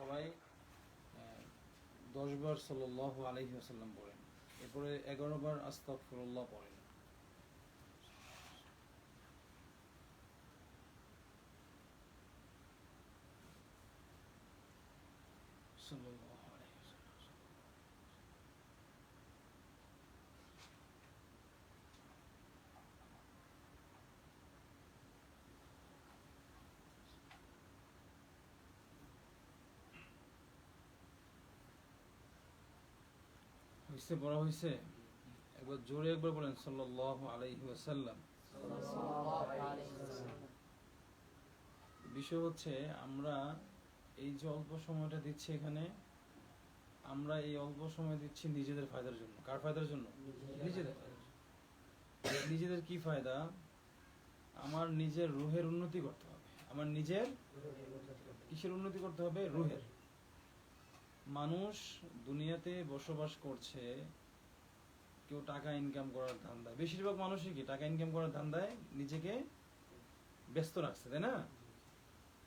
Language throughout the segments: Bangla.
সবাই 10 বার সাল্লাল্লাহু আলাইহি ওয়াসাল্লাম পড়েন, এরপরে 11 বার আস্তাগফিরুল্লাহ পড়েন। সাল্লাল্লাহু আলাইহি ওয়াসাল্লাম। হইছে, পড়া হইছে? একবার জোরে একবার বলেন সাল্লাল্লাহু আলাইহি ওয়াসাল্লাম। বিষয় হচ্ছে আমরা এই যে অল্প সময়টা দিচ্ছি এখানে, আমরা এই অল্প সময় দিচ্ছি নিজেদের ফায়দার জন্য। কার ফায়দার জন্য? নিজেদের ফায়দার জন্য। নিজেদের কি ফায়দা? আমার নিজের রুহের উন্নতি করতে হবে। আমার নিজের কিসের উন্নতি করতে হবে? রুহের। মানুষ দুনিয়াতে বসবাস করছে, কেউ টাকা ইনকাম করার ধান্দায়, বেশিরভাগ মানুষই কি টাকা ইনকাম করার ধান্দায় নিজেকে ব্যস্ত রাখছে, তাই না?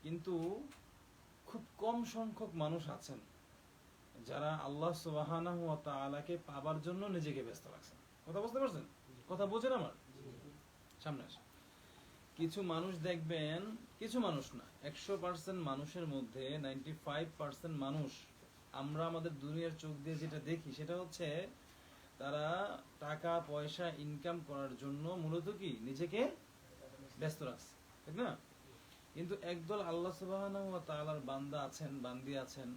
কিন্তু খুব কম সংখ্যক মানুষ আছেন যারা আল্লাহ সুবহানাহু ওয়া তাআলাকে পাবার জন্য নিজেকে ব্যস্ত রাখছেন। কথা বুঝতে পারছেন? কথা বোঝেন আমার? সামনে আসেন। কিছু মানুষ দেখবেন, কিছু মানুষ না, 100% মানুষের মধ্যে 95% মানুষ, আমরা আমাদের দুনিয়ার চোখ দিয়ে যেটা দেখি সেটা হচ্ছে তারা টাকা পয়সা ইনকাম করার জন্য মূলত কি নিজেকে ব্যস্ত রাখছে, ঠিক না? কিন্তু একদল আল্লাহ সুবহানাহু ওয়া তাআলার বান্দা আছেন, বান্দি আছেন,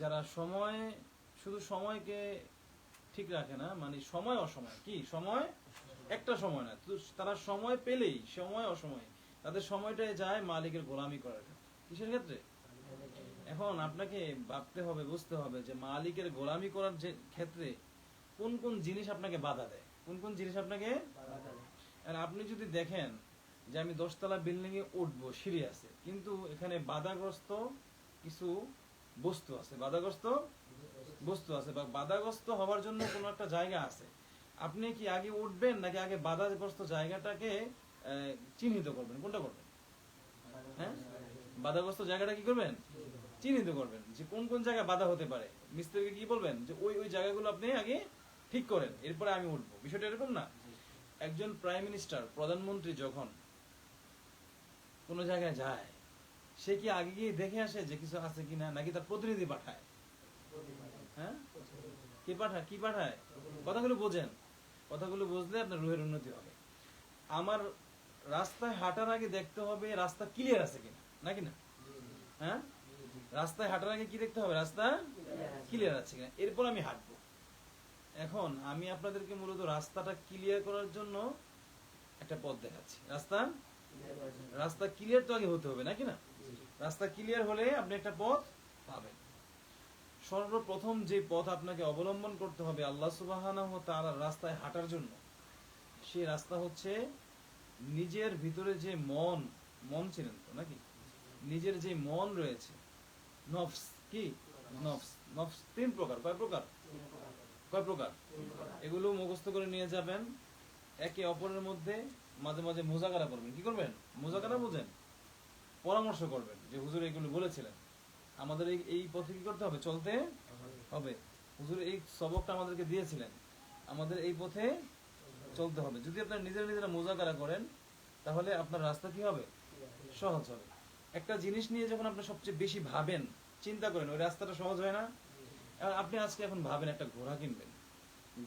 যারা শুধু সময়কে ঠিক রাখে না, মানে সময় অসময়, কি সময় একটা সময় না, তারা সময় পেলেই সময় অসময় তাদের সময়টাই যায় মালিকের গোলামি করার ক্ষেত্রে। কিসের ক্ষেত্রে? এখন আপনাকে ভাবতে হবে, বুঝতে হবে যে মালিকের গোলামি করার যে ক্ষেত্রে কোন কোন জিনিস আপনাকে বাধা দেয়, কোন কোন জিনিস আপনাকে বাধা দেয়। আর আপনি যদি দেখেন যে আমি 10 তলা বিল্ডিং এ উঠবো, সিঁড়ি আছে, কিন্তু এখানে বাধাগ্রস্ত কিছু বস্তু আছে, বাধাগ্রস্ত বস্তু আছে, বা বাধাগ্রস্ত হওয়ার জন্য কোন একটা জায়গা আছে, আপনি কি আগে উঠবেন নাকি আগে বাধাগ্রস্ত জায়গাটাকে চিহ্নিত করবেন? কোনটা করবেন? হ্যাঁ, বাধাগ্রস্ত জায়গাটা কি করবেন? চিহ্নিত করবেন যে কোন কোন জায়গায় বাধা হতে পারে। মিস্ত্রিকে কি বলবেন যে ওই ওই জায়গাগুলো আপনি আগে ঠিক করেন, এরপরে আমি উঠবো। বিষয়টা এরকম না? একজন প্রাইম মিনিস্টার, প্রধানমন্ত্রী যখন কোন জায়গায় যায়, সে কি আগে গিয়ে দেখে আসে যে কিছু আছে কিনা, নাকি তার প্রতিনিধি পাঠায়? হ্যাঁ, কি পাঠায়? কি পাঠায়? কথাগুলো বোঝেন। কথাগুলো বুঝলে আপনার রুহের উন্নতি হবে। আমার রাস্তায় হাঁটার আগে দেখতে হবে রাস্তা ক্লিয়ার আছে কিনা, নাকি না? হ্যাঁ, রাস্তায় হাঁটার আগে কি দেখতে হবে? রাস্তা ক্লিয়ার আছে কিনা, এরপর আমি হাঁটবো। এখন আমি আপনাদেরকে মূলত রাস্তাটা ক্লিয়ার করার জন্য একটা পথ দেখাচ্ছি। রাস্তা ক্লিয়ার তো আগে হতে হবে, নাকি না? রাস্তা ক্লিয়ার হলে আপনি একটা পথ পাবেন। সর্বপ্রথম যে পথ আপনাকে অবলম্বন করতে হবে আল্লাহ সুবহানাহু ওয়া তাআলার রাস্তায় হাঁটার জন্য, সেই রাস্তা হচ্ছে নিজের ভিতরে যে মন ছিলেন তো, নাকি? নিজের যে মন রয়েছে, নফস, কি নফস 3 প্রকার। কয় প্রকার? কয় প্রকার? এগুলো মুখস্থ করে নিয়ে যাবেন, একে অপরের মধ্যে মাঝে মাঝে মুজাকারা করবেন। কি করবেন? মুজাকারা বোঝেন? পরামর্শ করবেন যে হুজুর এগুলো বলেছিলেন, আমাদের এই পথে কি করতে হবে? চলতে হবে। হুজুর এই সবকটা আমাদেরকে দিয়েছিলেন, আমাদের এই পথে চলতে হবে। যদি আপনারা নিজেরা মুজাকারা করেন, তাহলে আপনার রাস্তা কি হবে? সহজ হবে। একটা জিনিস নিয়ে যখন আপনি সবচেয়ে বেশি ভাবেন, চিন্তা করেন, ওই রাস্তাটা সহজ হয় না? আপনি আজকে এখন ভাবেন একটা ঘোড়া কিনবেন,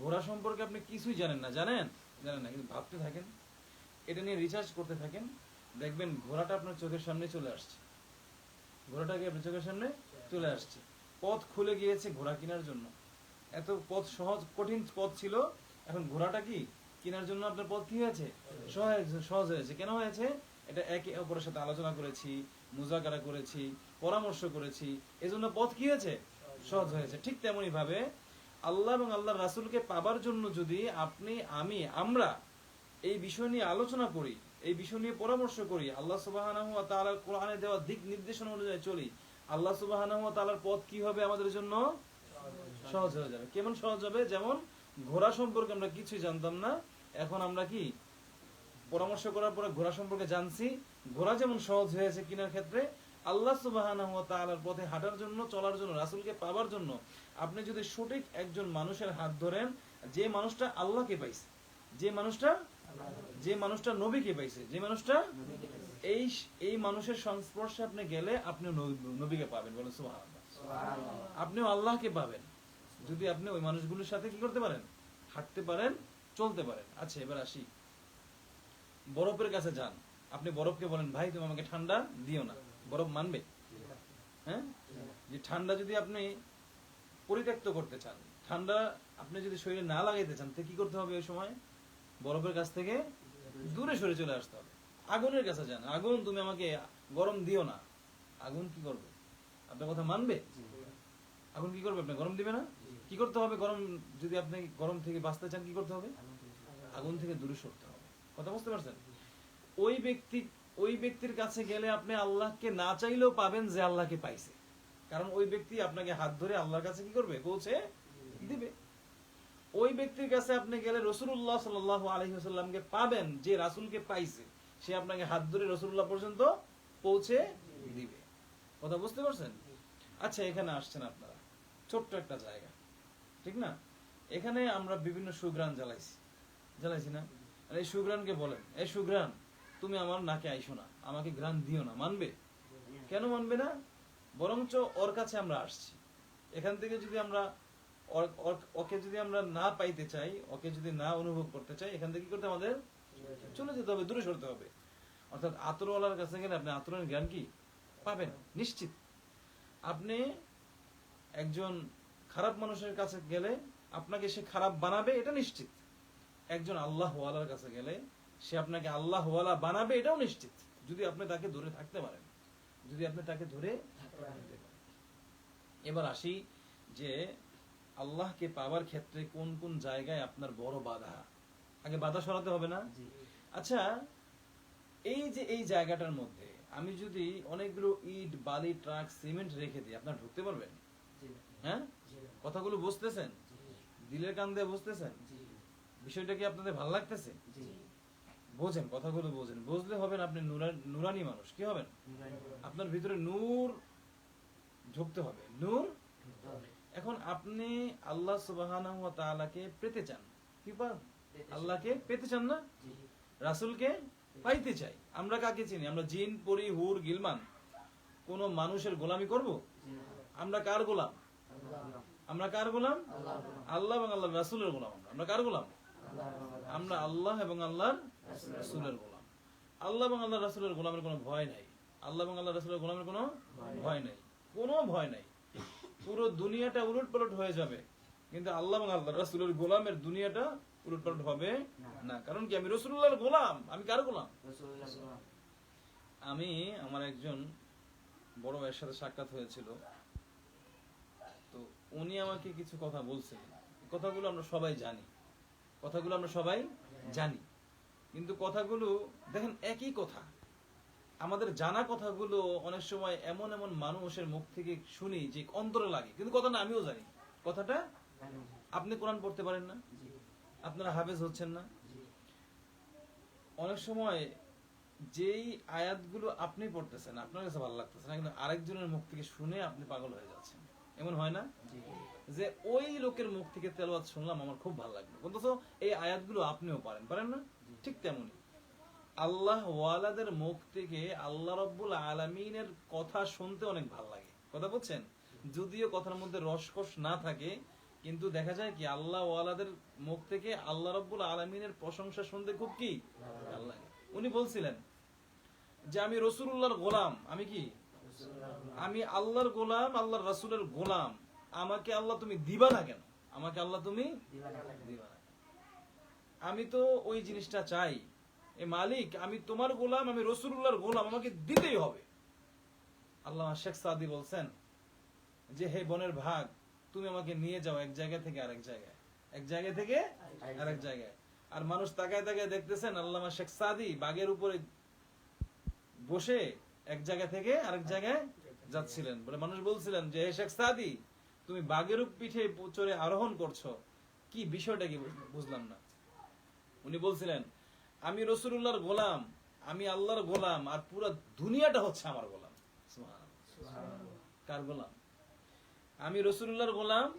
ঘোড়া সম্পর্কে আপনি কিছুই জানেন না, জানেন না, কিন্তু ভাবতে থাকেন, এটা নিয়ে রিসার্চ করতে থাকেন, দেখবেন ঘোড়াটা আপনার চোখের সামনে চলে আসছে। ঘোড়াটাকে আপনার চোখের সামনে চলে আসছে, পথ খুলে গিয়েছে ঘোড়া কেনার জন্য। এত পথ কঠিন পথ ছিল, এখন ঘোড়াটা কি কেনার জন্য আপনার পথ কি হয়েছে? সহজ হয়েছে। কেন হয়েছে? এটা একে অপরের সাথে আলোচনা করেছি, মুজাকারা করেছি, পরামর্শ করেছি, এজন্য পথ কি হয়েছে? সহজ হয়েছে। ঠিক তেমনি ভাবে আল্লাহ এবং আল্লাহর রাসূলকে পাবার জন্য যদি আপনি, আমরা এই বিষয় নিয়ে আলোচনা করি, এই বিষয় নিয়ে পরামর্শ করি, আল্লাহ সুবহানাহু ওয়া তাআলার কোরআনে দেওয়া দিক নির্দেশনা অনুযায়ী চলি, আল্লাহ সুবহানাহু ওয়া তাআলার পথ কি হবে? আমাদের জন্য সহজ হয়ে যাবে। কেমন সহজ হবে? যেমন ঘোড়া সম্পর্কে আমরা কিছুই জানতাম না, এখন আমরা কি পরামর্শ করার পরে ঘোড়া সম্পর্কে জানছি, ঘোড়া যেমন সহজ হয়েছে কেনার ক্ষেত্রে, আল্লাহ সুবহানাহু ওয়া তাআলার পথে হাঁটার জন্য, চলার জন্য, রাসূলকে পাওয়ার জন্য আপনি যদি সঠিক একজন মানুষের হাত ধরেন, যে মানুষটা আল্লাহকে পাইছে, যে মানুষটা নবীকে পাইছে, যে মানুষটা এই মানুষের সংস্পর্শে আপনি গেলে আপনি নবীকে পাবেন, বলেন সুবহানাল্লাহ। আপনিও আল্লাহকে পাবেন যদি আপনি ওই মানুষগুলোর সাথে কি করতে পারেন, হাঁটতে পারেন, চলতে পারেন। আচ্ছা, এবার আসি, বরফের কাছে যান, আপনি বরফকে বলেন ভাই তুমি আমাকে ঠান্ডা দিও না, বরফ মানবে? হ্যাঁ, যে ঠান্ডা যদি আপনি পরিত্যক্ত করতে চান, ঠান্ডা আপনি যদি শরীরে না লাগাইতে চান, তো কি করতে হবে? ওই সময় বরফের কাছ থেকে দূরে সরে চলে আসতে হবে। আগুনের কাছে যান, আগুন তুমি আমাকে গরম দিও না, আগুন কি করবে? আপনার কথা মানবে? আগুন কি করবে? আপনি গরম দিবে না? কি করতে হবে? গরম, যদি আপনি গরম থেকে বাঁচতে চান কি করতে হবে? আগুন থেকে দূরে সরতে হবে। কথা বুঝতে পারছেন? ওই ব্যক্তির কাছে গেলে আপনি আল্লাহকে না চাইলেও পাবেন, যে আল্লাহকে পাইছে, কারণ ওই ব্যক্তি আপনাকে হাত ধরে আল্লাহর কাছে কি করবে? পৌঁছে দিবে। ওই ব্যক্তির কাছে আপনি গেলে রাসূলুল্লাহ সাল্লাল্লাহু আলাইহি ওয়াসাল্লামকে পাবেন, যে রাসূলকে পাইছে, সে আপনাকে হাত ধরে রাসূলুল্লাহ পর্যন্ত পৌঁছে দিবে। কথা বুঝতে পারছেন? আচ্ছা, এখানে আসছেন আপনারা, ছোট্ট একটা জায়গা, ঠিক না? এখানে আমরা বিভিন্ন সুঘ্রাণ জ্বালাইছি না? আর এই সুঘ্রাণকে বলেন, এই সুঘ্রাণ তুমি আমার নাকে আইসো না, আমাকে ঘ্রাণ দিও না, মানবে? কেন মানবে না? বরঞ্চ ওর কাছে আমরা আসছি, এখান থেকে যদি আমরা ওকে যদি আমরা না পাইতে চাই, ওকে যদি না অনুভব করতে চাই, এখান থেকে কি করতে, আমাদের চলে যেতে হবে, দূরে সরতে হবে। অর্থাৎ আতরওয়ালার কাছে গেলে আপনি আতরের জ্ঞান কি পাবেন নিশ্চিত। আপনি একজন খারাপ মানুষের কাছে গেলে আপনাকে সে খারাপ বানাবে, এটা নিশ্চিত। একজন আল্লাহওয়ালার কাছে গেলে সে আপনাকে আল্লাহওয়ালা বানাবে, এটাও নিশ্চিত, যদি আপনি তাকে ধরে থাকতে পারেন, যদি আপনি তাকে ধরে থাকতে পারেন। এবার আসি যে আল্লাহকে পাওয়ার ক্ষেত্রে কোন কোন জায়গায় আপনার বড় বাধা, আগে বাধা সরাতে হবে না? আচ্ছা, এই যে এই জায়গাটার মধ্যে আমি যদি অনেকগুলো ইট, বালি, ট্রাক, সিমেন্ট রেখে দিই, আপনার ঢুকতে পারবেন? হ্যাঁ, কথাগুলো বুঝতেছেন? দিলের কান দিয়ে বুঝতেছেন? বিষয়টা কি আপনাদের ভালো লাগতেছে? বোঝেন, কথাগুলো বোঝেন, বুঝলে হবেন আপনি নুরানি মানুষ। কি হবেন? আপনার ভিতরে নূর ঢুকতে হবে, নূর। এখন আপনি আল্লাহ সুবহানাহু ওয়া তাআলাকে পেতে চান, কি পান? আল্লাহকে পেতে চান না? রাসূলকে পাইতে চাই। আমরা কাকে চিনি? আমরা জিন, পরী, হুর, গিলমান। কোন মানুষের গোলামি করব? আমরা কার গোলাম? আমরা কার গোলাম? আল্লাহ এবং আল্লাহর রাসূলের গোলাম। আমরা কার গোলাম? আমরা আল্লাহ এবং আল্লাহর রাসূলের গোলাম। আল্লাহ এবং আল্লাহর রাসূলের গোলামের কোনো ভয় নাই। আল্লাহ এবং আল্লাহর রাসূলের গোলামের কোনো ভয় নাই, কোনো ভয় নাই। পুরো দুনিয়াটা উলটপালট হয়ে যাবে, কিন্তু আল্লাহ এবং আল্লাহর রাসূলের গোলামের দুনিয়াটা উলটপালট হবে না। কারণ কি? আমি রাসূলুল্লাহর গোলাম। আমি কার গোলাম? আমি আমার একজন বড় ভাইয়ের সাথে সাক্ষাৎ হয়েছিল, তো উনি আমাকে কিছু কথা বলছিলেন। কথাগুলো আমরা সবাই জানি, কিন্তু কথাগুলো দেখেন একই কথা, আমাদের জানা কথাগুলো অনেক সময় এমন এমন মানুষের মুখ থেকে শুনি যে অন্তরে লাগে, কিন্তু কথাটা আমিও জানি। কথাটা, আপনি কোরআন পড়তে পারেন না, আপনারা হাফেজ হচ্ছেন না, অনেক সময় যেই আয়াতগুলো আপনি পড়তেছেন আপনার কাছে ভালো লাগতেছে না, কিন্তু আরেকজনের মুখ থেকে শুনে আপনি পাগল হয়ে যাচ্ছেন। এমন হয় না যে ওই লোকের মুখ থেকে তেলাওয়াত শুনলাম, আমার খুব ভালো লাগলো, অথচ এই আয়াতগুলো আপনিও পারেন না? ঠিক তেমনি আল্লাহ ওয়ালাদের মুখ থেকে আল্লাহ রাব্বুল আলামিনের কথা শুনতে অনেক ভালো লাগে। কথা বলছেন? যদিও কথার মধ্যে রসকস না থাকে, কিন্তু দেখা যায় কি আল্লাহ ওয়ালাদের মুখ থেকে আল্লাহ রাব্বুল আলামিনের প্রশংসা শুনতে খুব কি ভালো লাগে। উনি বলছিলেন যে আমি রাসূলুল্লাহর গোলাম। আমি কি? আমি আল্লাহর গোলাম, আল্লাহর রাসূলের গোলাম। আমাকে আল্লাহ তুমি দিবা না কেন? আমাকে আল্লাহ তুমি দিবা না। আমি তো ওই জিনিসটা চাই। এ মালিক, আমি তোমার গোলাম, আমি রাসূলুল্লাহর গোলাম, আমাকে দিতেই হবে। আল্লামা শেখ সাদি বলছেন যে হে বনের ভাগ, তুমি আমাকে নিয়ে যাও এক জায়গা থেকে আরেক জায়গায়, এক জায়গা থেকে আরেক জায়গায়। আর মানুষ তাকায় তাকায় দেখতেছেন আল্লামা শেখ সাদি বাগের উপরে বসে এক জায়গা থেকে আরেক জায়গায় যাচ্ছিলেন। বলে মানুষ বলছিলেন যে হে শেখ সাদি, তুমি বাগের পিঠে চড়ে আরোহণ করছো, কি বিষয়টা কি বুঝলাম না। উনি বলছিলেন আমি রাসূলুল্লাহর গোলাম, আমি আল্লাহর গোলাম, আর পুরো দুনিয়াটা হচ্ছে আমার গোলাম। সুবহানাল্লাহ। কার গোলাম? আমি রাসূলুল্লাহর গোলাম।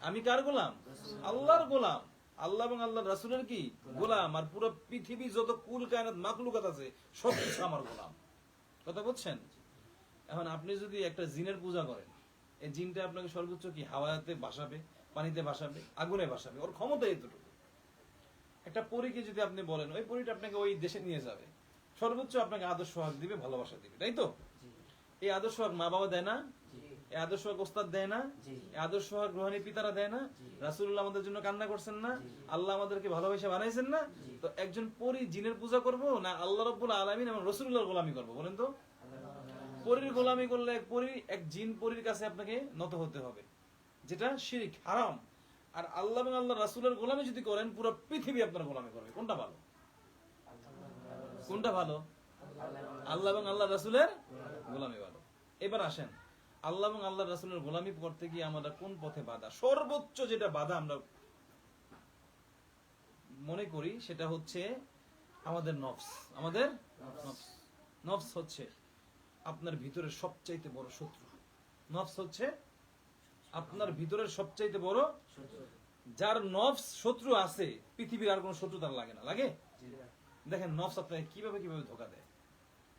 আমি কার গোলাম? আল্লাহর গোলাম। আল্লাহ এবং আল্লাহর রাসূলের কি গোলাম। আর পুরো পৃথিবী যত কুল কায়নাত মাখলুকাত আছে সব কিছু আমার গোলাম। কথা বুঝছেন? এখন আপনি যদি একটা জিনের পূজা করেন, এই জিনটা আপনাকে সর্বোচ্চ কি হাওয়াতে ভাসাবে, পানিতে ভাসাবে, আগুনে ভাসাবে, ওর ক্ষমতা এতটুকু। একটা পরীকে যদি আপনি বলেন, ওই পরীটা আপনাকে ওই দেশে নিয়ে যাবে, সর্বোচ্চ আপনাকে আদর্শ হক দিবে, ভালোবাসা দিবে, তাই তো? এই আদর্শ হক মা বাবা দেয় না? এই আদর্শ হক ওস্তাদ দেয় না? এই আদর্শ হক রুহানি পিতারা দেয় না? রাসূলুল্লাহ আমাদের জন্য কান্না করছেন না? আল্লাহ আমাদেরকে ভালোবাসা বানাইছেন না? তো একজন পরী জিনের পূজা করবো না আল্লাহ রাব্বুল আলামিন এবং রাসূলুল্লাহর গোলামি করবো? বলেন তো। পরীর গোলামি করলে এক জিন পরীর কাছে আপনাকে নত হতে হবে, যেটা শিরক, হারাম। আর আল্লাহ এবং আল্লাহ রাসূলের গোলামি যদি করেন, পুরো পৃথিবী আপনার গোলামি করবে। কোনটা ভালো? কোনটা ভালো? আল্লাহ এবং আল্লাহ রাসূলের গোলামি ভালো। এবার আসেন, আল্লাহ এবং আল্লাহ রাসূলের গোলামি করতে গিয়ে আমরা কোন পথে বাধা? সর্বোচ্চ যেটা বাধা আমরা মনে করি সেটা হচ্ছে আমাদের নফস। আমাদের নফস হচ্ছে আপনার ভিতরের সবচাইতে বড় শত্রু। নফস হচ্ছে আপনার ভিতরের সবচাইতে বড় শত্রু। যার নফস শত্রু আছে, পৃথিবীর আর কোনো শত্রু তার লাগে না। লাগে? দেখেন নফস আপনাকে কিভাবে কিভাবে ধোঁকা দেয়।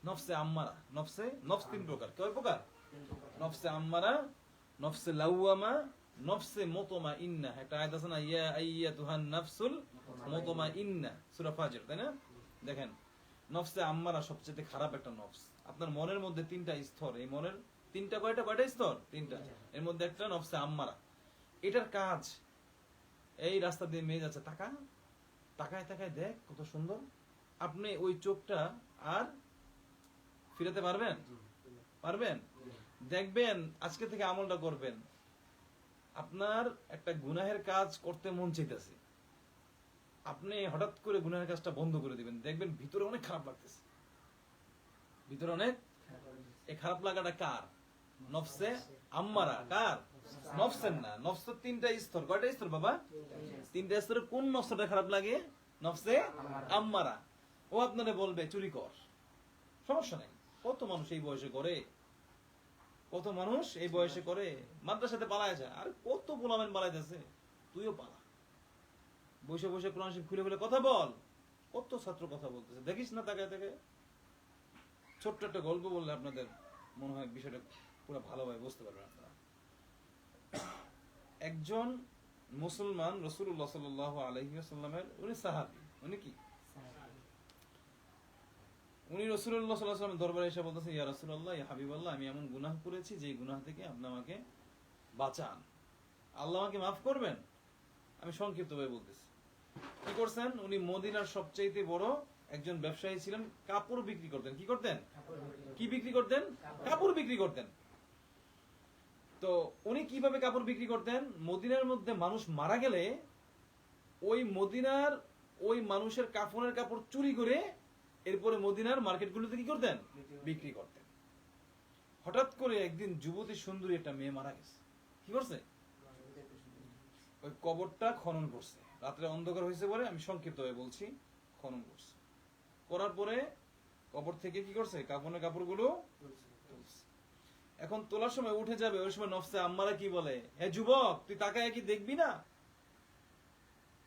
নফসে আম্মারা, নফস তিন প্রকার। কয় প্রকার? নফসে আম্মারা, নফসে লাওয়ামা, নফসে মুতমাইন্না। একটা আয়াত আছে না, ইয়া আইয়াতুহান নাফসুল মুতমাইন্না, সূরা ফাজর, তাই না? দেখেন নফসে আম্মারা সবচেয়ে খারাপ একটা নফস। আপনার মনের মধ্যে তিনটা স্তর। এই মনের তিনটা কয়টা স্তর? তিনটা। এর মধ্যে একটা নফসে আম্মারা। এটার কাজ, এই রাস্তা দিয়ে মেয়ে যাচ্ছে, তাকায় তাকায় দেখ কত সুন্দর। আপনি ওই চোখটা আর ফিরাতে পারবেন? পারবেন? দেখবেন আজকে থেকে আমলটা করবেন, আপনার একটা গুনাহের কাজ করতে মন চাইতেছে, আপনি হঠাৎ করে গুনাহের কাজটা বন্ধ করে দিবেন, দেখবেন ভিতরে অনেক খারাপ লাগতেছে। ভিতরে অনেক এই খারাপ লাগাটা কার? নফসে আম্মারা। কার? নফসের না। নফস তো তিনটা স্তর। কয়টা স্তর বাবা? তিনটা স্তরে কোন নফসটা খারাপ লাগে? নফসে আম্মারা। ও আপনারে বলবে চুরি কর, সমস্যা নাই। কত মানুষ এই বয়সে করে, কত মানুষ এই বয়সে করে। মাদ্রাসাতে পালায় যায়, আর কত পোলামেন পালাইতেছে, তুইও পালা। বসে বসে কোরআন শরীফ খুলে খুলে কথা বল। কত ছাত্র কথা বলতেছে, দেখিস না তাকায় তাকায়। ছোট্ট একটা গল্প বললে আপনাদের মনে হয় বিষয়টা পুরো ভালোভাবে বুঝতে পারবেন আপনারা। একজন মুসলমান রাসূলুল্লাহ সাল্লাল্লাহু আলাইহি ওয়াসাল্লামের উনি সাহাবী। উনি কি? উনি রাসূলুল্লাহ সাল্লাল্লাহু আলাইহি ওয়াসাল্লামের দরবারে এসে বলতেছেন, ইয়া রাসূলুল্লাহ, ইয়া হাবিবাল্লাহ, আমি এমন গুনাহ করেছি যে গুনাহ থেকে আপনি আমাকে বাঁচান, আল্লাহ আমাকে মাফ করবেন। আমি সংক্ষিপ্তভাবে বলতেছি। কি করছেন? উনি মদিনার সবচাইতে বড় একজন ব্যবসায়ী ছিলেন, কাপড় বিক্রি করতেন। কি করতেন? কি বিক্রি করতেন? কাপড় বিক্রি করতেন। তো উনি কিভাবে কাপড় বিক্রি করতেন? মদিনার মধ্যে মানুষ মারা গেলে ওই মদিনার ওই মানুষের কাফনের কাপড় চুরি করে এরপরে মদিনার মার্কেটগুলোতে কি করতেন? বিক্রি করতেন। হঠাৎ করে একদিন যুবতী সুন্দরী একটা মেয়ে মারা গেছে। কি করছে? ওই কবরটা খনন করছে। রাত্রে অন্ধকার হয়েছে বলে আমি সংক্ষিপ্তভাবে বলছি, খনন করছে। করার পরে কবর থেকে কি করছে? কাফনের কাপড়গুলো তুলছে। এখন তোলার সময় উঠে যাবে, ওই সময় নফসে আম্মারা কি বলে, হে যুবক, তুই তাকায় কি দেখবি না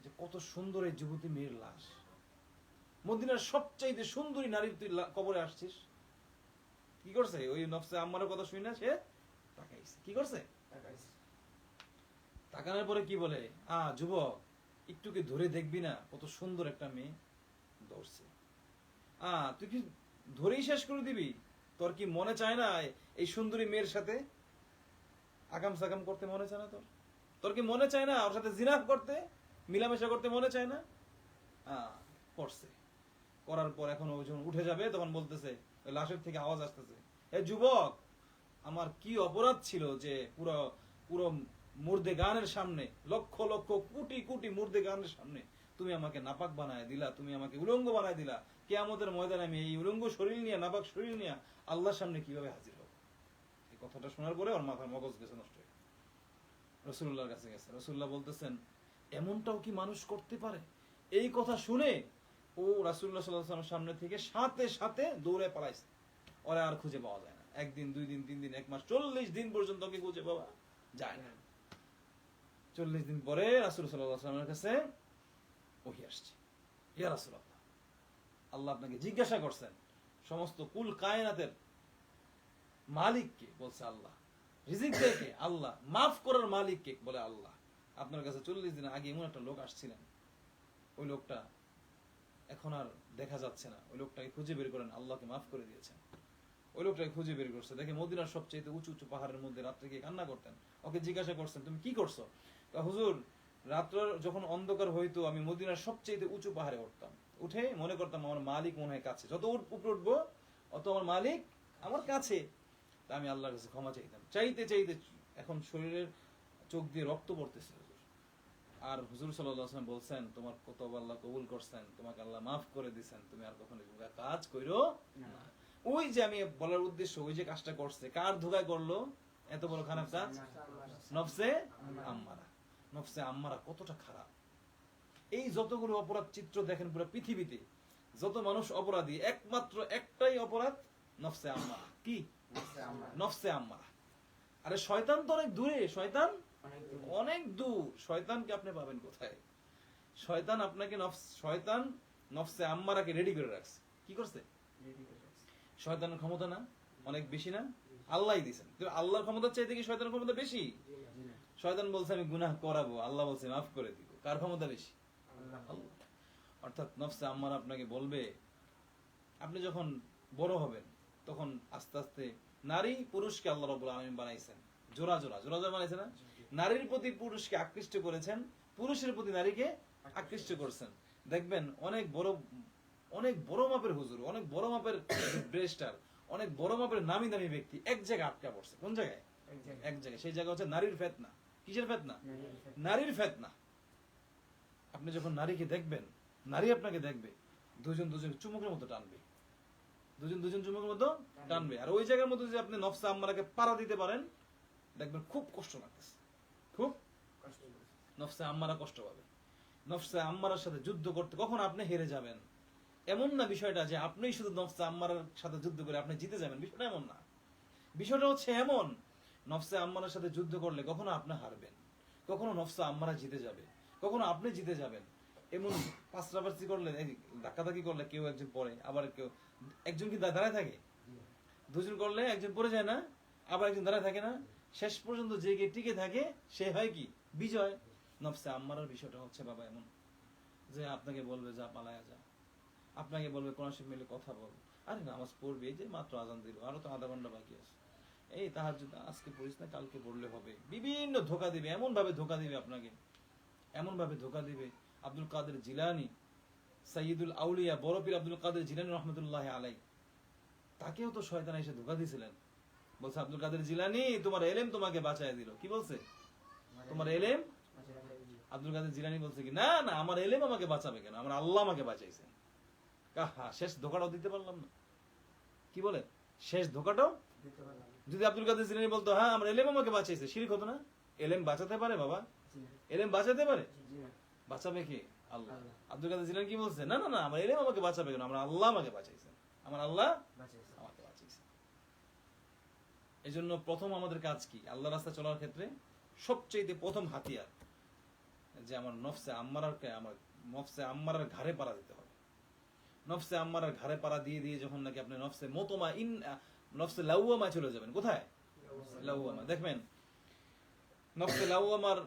যে কত সুন্দর এই যুবতী মেয়ের লাশ? মদিনার সবচাইতে সুন্দরী নারীর তুই কবরে আসছিস। কি করছে? ওই নফসে আম্মারের কথা শুনে সে তাকাইছে। কি করছে? তাকানোর পরে কি বলে, যুবক, একটু কি ধরে দেখবি না কত সুন্দর একটা মেয়ে ধরছে? তুই কি ধরেই শেষ করে দিবি? তোর কি মনে চায় না এই সুন্দরী মেয়ের সাথে আগাম সাগাম করতে মনে চায় না? তোর কি মনে চায় না ওর সাথে জিনা করতে, মিলামেশা করতে মনে চায় না? করছে। করার পর এখন ও যখন উঠে যাবে তখন বলতেছে, ওই লাশের থেকে আওয়াজ আসতেছে, এ যুবক, আমার কি অপরাধ ছিল যে পুরো পুরো মুর্দে গানের সামনে, লক্ষ লক্ষ কোটি কোটি মুর্দে গানের সামনে তুমি আমাকে নাপাক বানায় দিলা, তুমি আমাকে উলঙ্গ বানায় দিলা। কিয়ামতের ময়দানে আমি এই উলঙ্গ শরীর নিয়ে, নাপাক শরীর নিয়ে আল্লাহর সামনে কিভাবে হাজির হব? এই কথাটা শোনার পরে ওর মাথার মগজ গেছে নষ্ট হয়ে। রাসূলুল্লাহর কাছে গেছে। রাসূলুল্লাহ বলতেছেন, এমনটাও কি মানুষ করতে পারে? এই কথা শুনে ও রাসূলুল্লাহ সাল্লাল্লাহু আলাইহি ওয়াসাল্লামের সামনে থেকে সাথে সাথে দৌড়ে পালাইছে। ওরা আর খুঁজে পাওয়া যায় না। একদিন, 2 দিন, 3 দিন, 1 মাস, 40 দিন পর্যন্ত ওকে খুঁজে বাবা যায় না। 40 দিন পরে রাসূল সাল্লাল্লাহু আলাইহি ওয়াসাল্লামের কাছে ওহী আসছে, ইয়া রাসূলুল্লাহ, আল্লাহ আপনাকে জিজ্ঞাসা করছেন সমস্ত কুল কায়নাতের মালিককে, বলছে আল্লাহ, রিজিক দেয় কে? আল্লাহ, মাফ করার মালিক কে? বলে আল্লাহ। আপনার কাছে 40 দিন আগে এমন একটা লোক আসছিলেন, ওই লোকটা এখন আর দেখা যাচ্ছে না, ওই লোকটাকে খুঁজে বের করেন, আল্লাহকে মাফ করে দিয়েছেন। ওই লোকটাকে খুঁজে বের করছে, দেখে মদিনার সবচেয়ে উঁচু উঁচু পাহাড়ের মধ্যে রাত্রে গিয়ে কান্না করতেন। ওকে জিজ্ঞাসা করছেন, তুমি কি করছো? হুজুর, রাত্র যখন অন্ধকার হইতো আমি মদিনার সবচেয়ে উঁচু পাহাড়ে উঠতাম, উঠে মনে করতাম আমার মালিক মনে হয় কাছে, যত উপরে উঠবো অত আমার মালিক আমার কাছে। তা আমি আল্লাহর কাছে ক্ষমা চাইতাম, চাইতে চাইতে এখন শরীরের চোখ দিয়ে রক্ত পড়তেছে হুজুর। আর হুজুর সাল্লাল্লাহু আলাইহি ওয়াসাল্লাম বলছেন, তোমার কত আল্লাহ কবুল করছেন, তোমাকে আল্লাহ মাফ করে দিয়েছেন, তুমি আর কখনো কাজ কইরো না। ওই যে আমি বলার উদ্দেশ্য, ওই যে কাজটা করছে, কার ধোঁকায় করলো এত বড় খারাপ কাজ? নফসে আম্মারা। নফসে আম্মারা কতটা খারাপ! এই যতগুলো অপরাধ চিত্র দেখেন পুরো পৃথিবীতে, যত মানুষ অপরাধী, একমাত্র একটাই অপরাধ, নফসে আম্মারা। কি? নফসে আম্মারা। আরে শয়তান তো অনেক দূরে, শয়তান অনেক দূর। শয়তানকে আপনি পাবেন কোথায়? শয়তান আপনাকে শয়তান নফসে আম্মারাকে রেডি করে রাখছে। কি করছে? শয়তানের ক্ষমতা না অনেক বেশি না? আল্লাহই দিয়েছেন। আল্লাহর ক্ষমতার চাইতে কি শয়তানের ক্ষমতা বেশি? শয়তান বলছে আমি গুনাহ করাবো, আল্লাহ বলছে মাফ করে দিব। কার ক্ষমতা বেশি? আল্লাহ। অর্থাৎ নফসে আম্মারা আপনাকে বলবে, আপনি যখন বড় হবেন তখন আস্তে আস্তে নারী পুরুষকে আল্লাহ রাব্বুল আলামিন বানাইছেন জোড়া জোড়া, জোড়া জোড়া বানাইছেন না? নারীর প্রতি পুরুষকে আকৃষ্ট করেছেন, পুরুষের প্রতি নারীকে আকৃষ্ট করছেন। দেখবেন অনেক বড় মাপের হুজুর, অনেক বড় মাপের ব্রেস্টার, অনেক বড় মাপের নামি দামি ব্যক্তি এক জায়গায় আটকা পড়ছে। কোন জায়গায়? এক জায়গায়। সেই জায়গা হচ্ছে নারীর ফিতনা। কিসের ফিতনা? নারীর ফিতনা। আপনি যখন নারীকে দেখবেন, নারী আপনাকে দেখবে, দুজন চুমুকের মতো টানবে, দুজন চুমুকের মতো টানবে। আর ওই জায়গার মধ্যে যদি আপনি নফসে আম্মারাকে পাড়া দিতে পারেন, দেখবেন খুব কষ্ট লাগতেছে, খুব নফসে আম্মারা কষ্ট পাবে। নফসে আম্মারার সাথে যুদ্ধ করতে কখন আপনি হেরে যাবেন এমন না বিষয়টা যে আপনি শুধু নফসে আম্মারার সাথে যুদ্ধ করে আপনি জিতে যাবেন, বিষয়টা এমন না। বিষয়টা হচ্ছে এমন, নফসে আম্মারার সাথে যুদ্ধ করলে কখনো আপনি হারবেন, কখনো নফসে আম্মারা জিতে যাবে, কখনো আপনি জিতে যাবেন। এমন পাঁচরাপাচি করলে, ধাক্কাধাক্কি করলে কেউ একজন পড়ে, আবার কেউ একজন কি দাঁড়ায় থাকে? দুজন করলে একজন পড়ে যায় না, আবার একজন দাঁড়ায় থাকে না? শেষ পর্যন্ত যে টিকে থাকে সে হয় কি? বিজয়। নফসে আম্মারার বিষয়টা হচ্ছে বাবা এমন যে আপনাকে বলবে যা পালায়া যা, আপনাকে বলবে কোরআন শরীফ মিলে কথা বল, আরে নামাজ পড়বে, এই যে মাত্র আজান দিল, আরো তো আধা ঘন্টা বাকি আছে, এই তাহাজ্জুদ আজকে পড়িস না, কালকে পড়লে হবে। বিভিন্ন ধোঁকা দিবে, এমন ভাবে ধোঁকা দিবে আপনাকে, এমন ভাবে ধোঁকা দিবে। আব্দুল কাদের জিলানী, সাইয়্যিদুল আউলিয়া, বড় পীর আব্দুল কাদের জিলানী রহমাতুল্লাহ আলাইহি, তাকেও তো শয়তান এসে ধোঁকা দিয়েছিলেন। বলছে আব্দুল কাদের জিলানী তোমার এলেম তোমাকে বাঁচায় দিল। কি বলছে? তোমার এলেম। আব্দুল কাদের জিলানী বলছে কি, না না, আমার এলেম আমাকে বাঁচাবে কেন, আমার আল্লাহ আমাকে বাঁচাইছে। শেষ ধোঁকাটাও দিতে পারলাম না। কি বলে? শেষ ধোঁকাটাও যদি আব্দুল কাদের জিলানী বলতো হ্যাঁ আমার এলেম আমাকে বাঁচাইছে, শিরক হতো না? এলেম বাঁচাতে পারে বাবা? এলেম বাঁচাতে পারে? বাঁচাবে কে? আল্লাহ। আব্দুল কাদের জিলানী কি বলছে? না না না, আমার এলেম আমাকে বাঁচাবে কেন, আমার আল্লাহ আমাকে বাঁচাইছে, আমার আল্লাহ আমাকে বাঁচাইছে। এই জন্য প্রথম আমাদের কাজ কি? আল্লাহ রাস্তায় চলার ক্ষেত্রে সবচেয়ে প্রথম হাতিয়ার যে আমার নফসে আম্মারার ঘাড়ে পাড়া দিতে হবে। নফসে আম্মারার ঘাড়ে পাড়া দিয়ে দিয়ে যখন নাকি আপনি নফসে লাওয়ামায় চলে যাবেন। কোথায়? লাওয়ামা। দেখবেন নফসে লাওয়ামার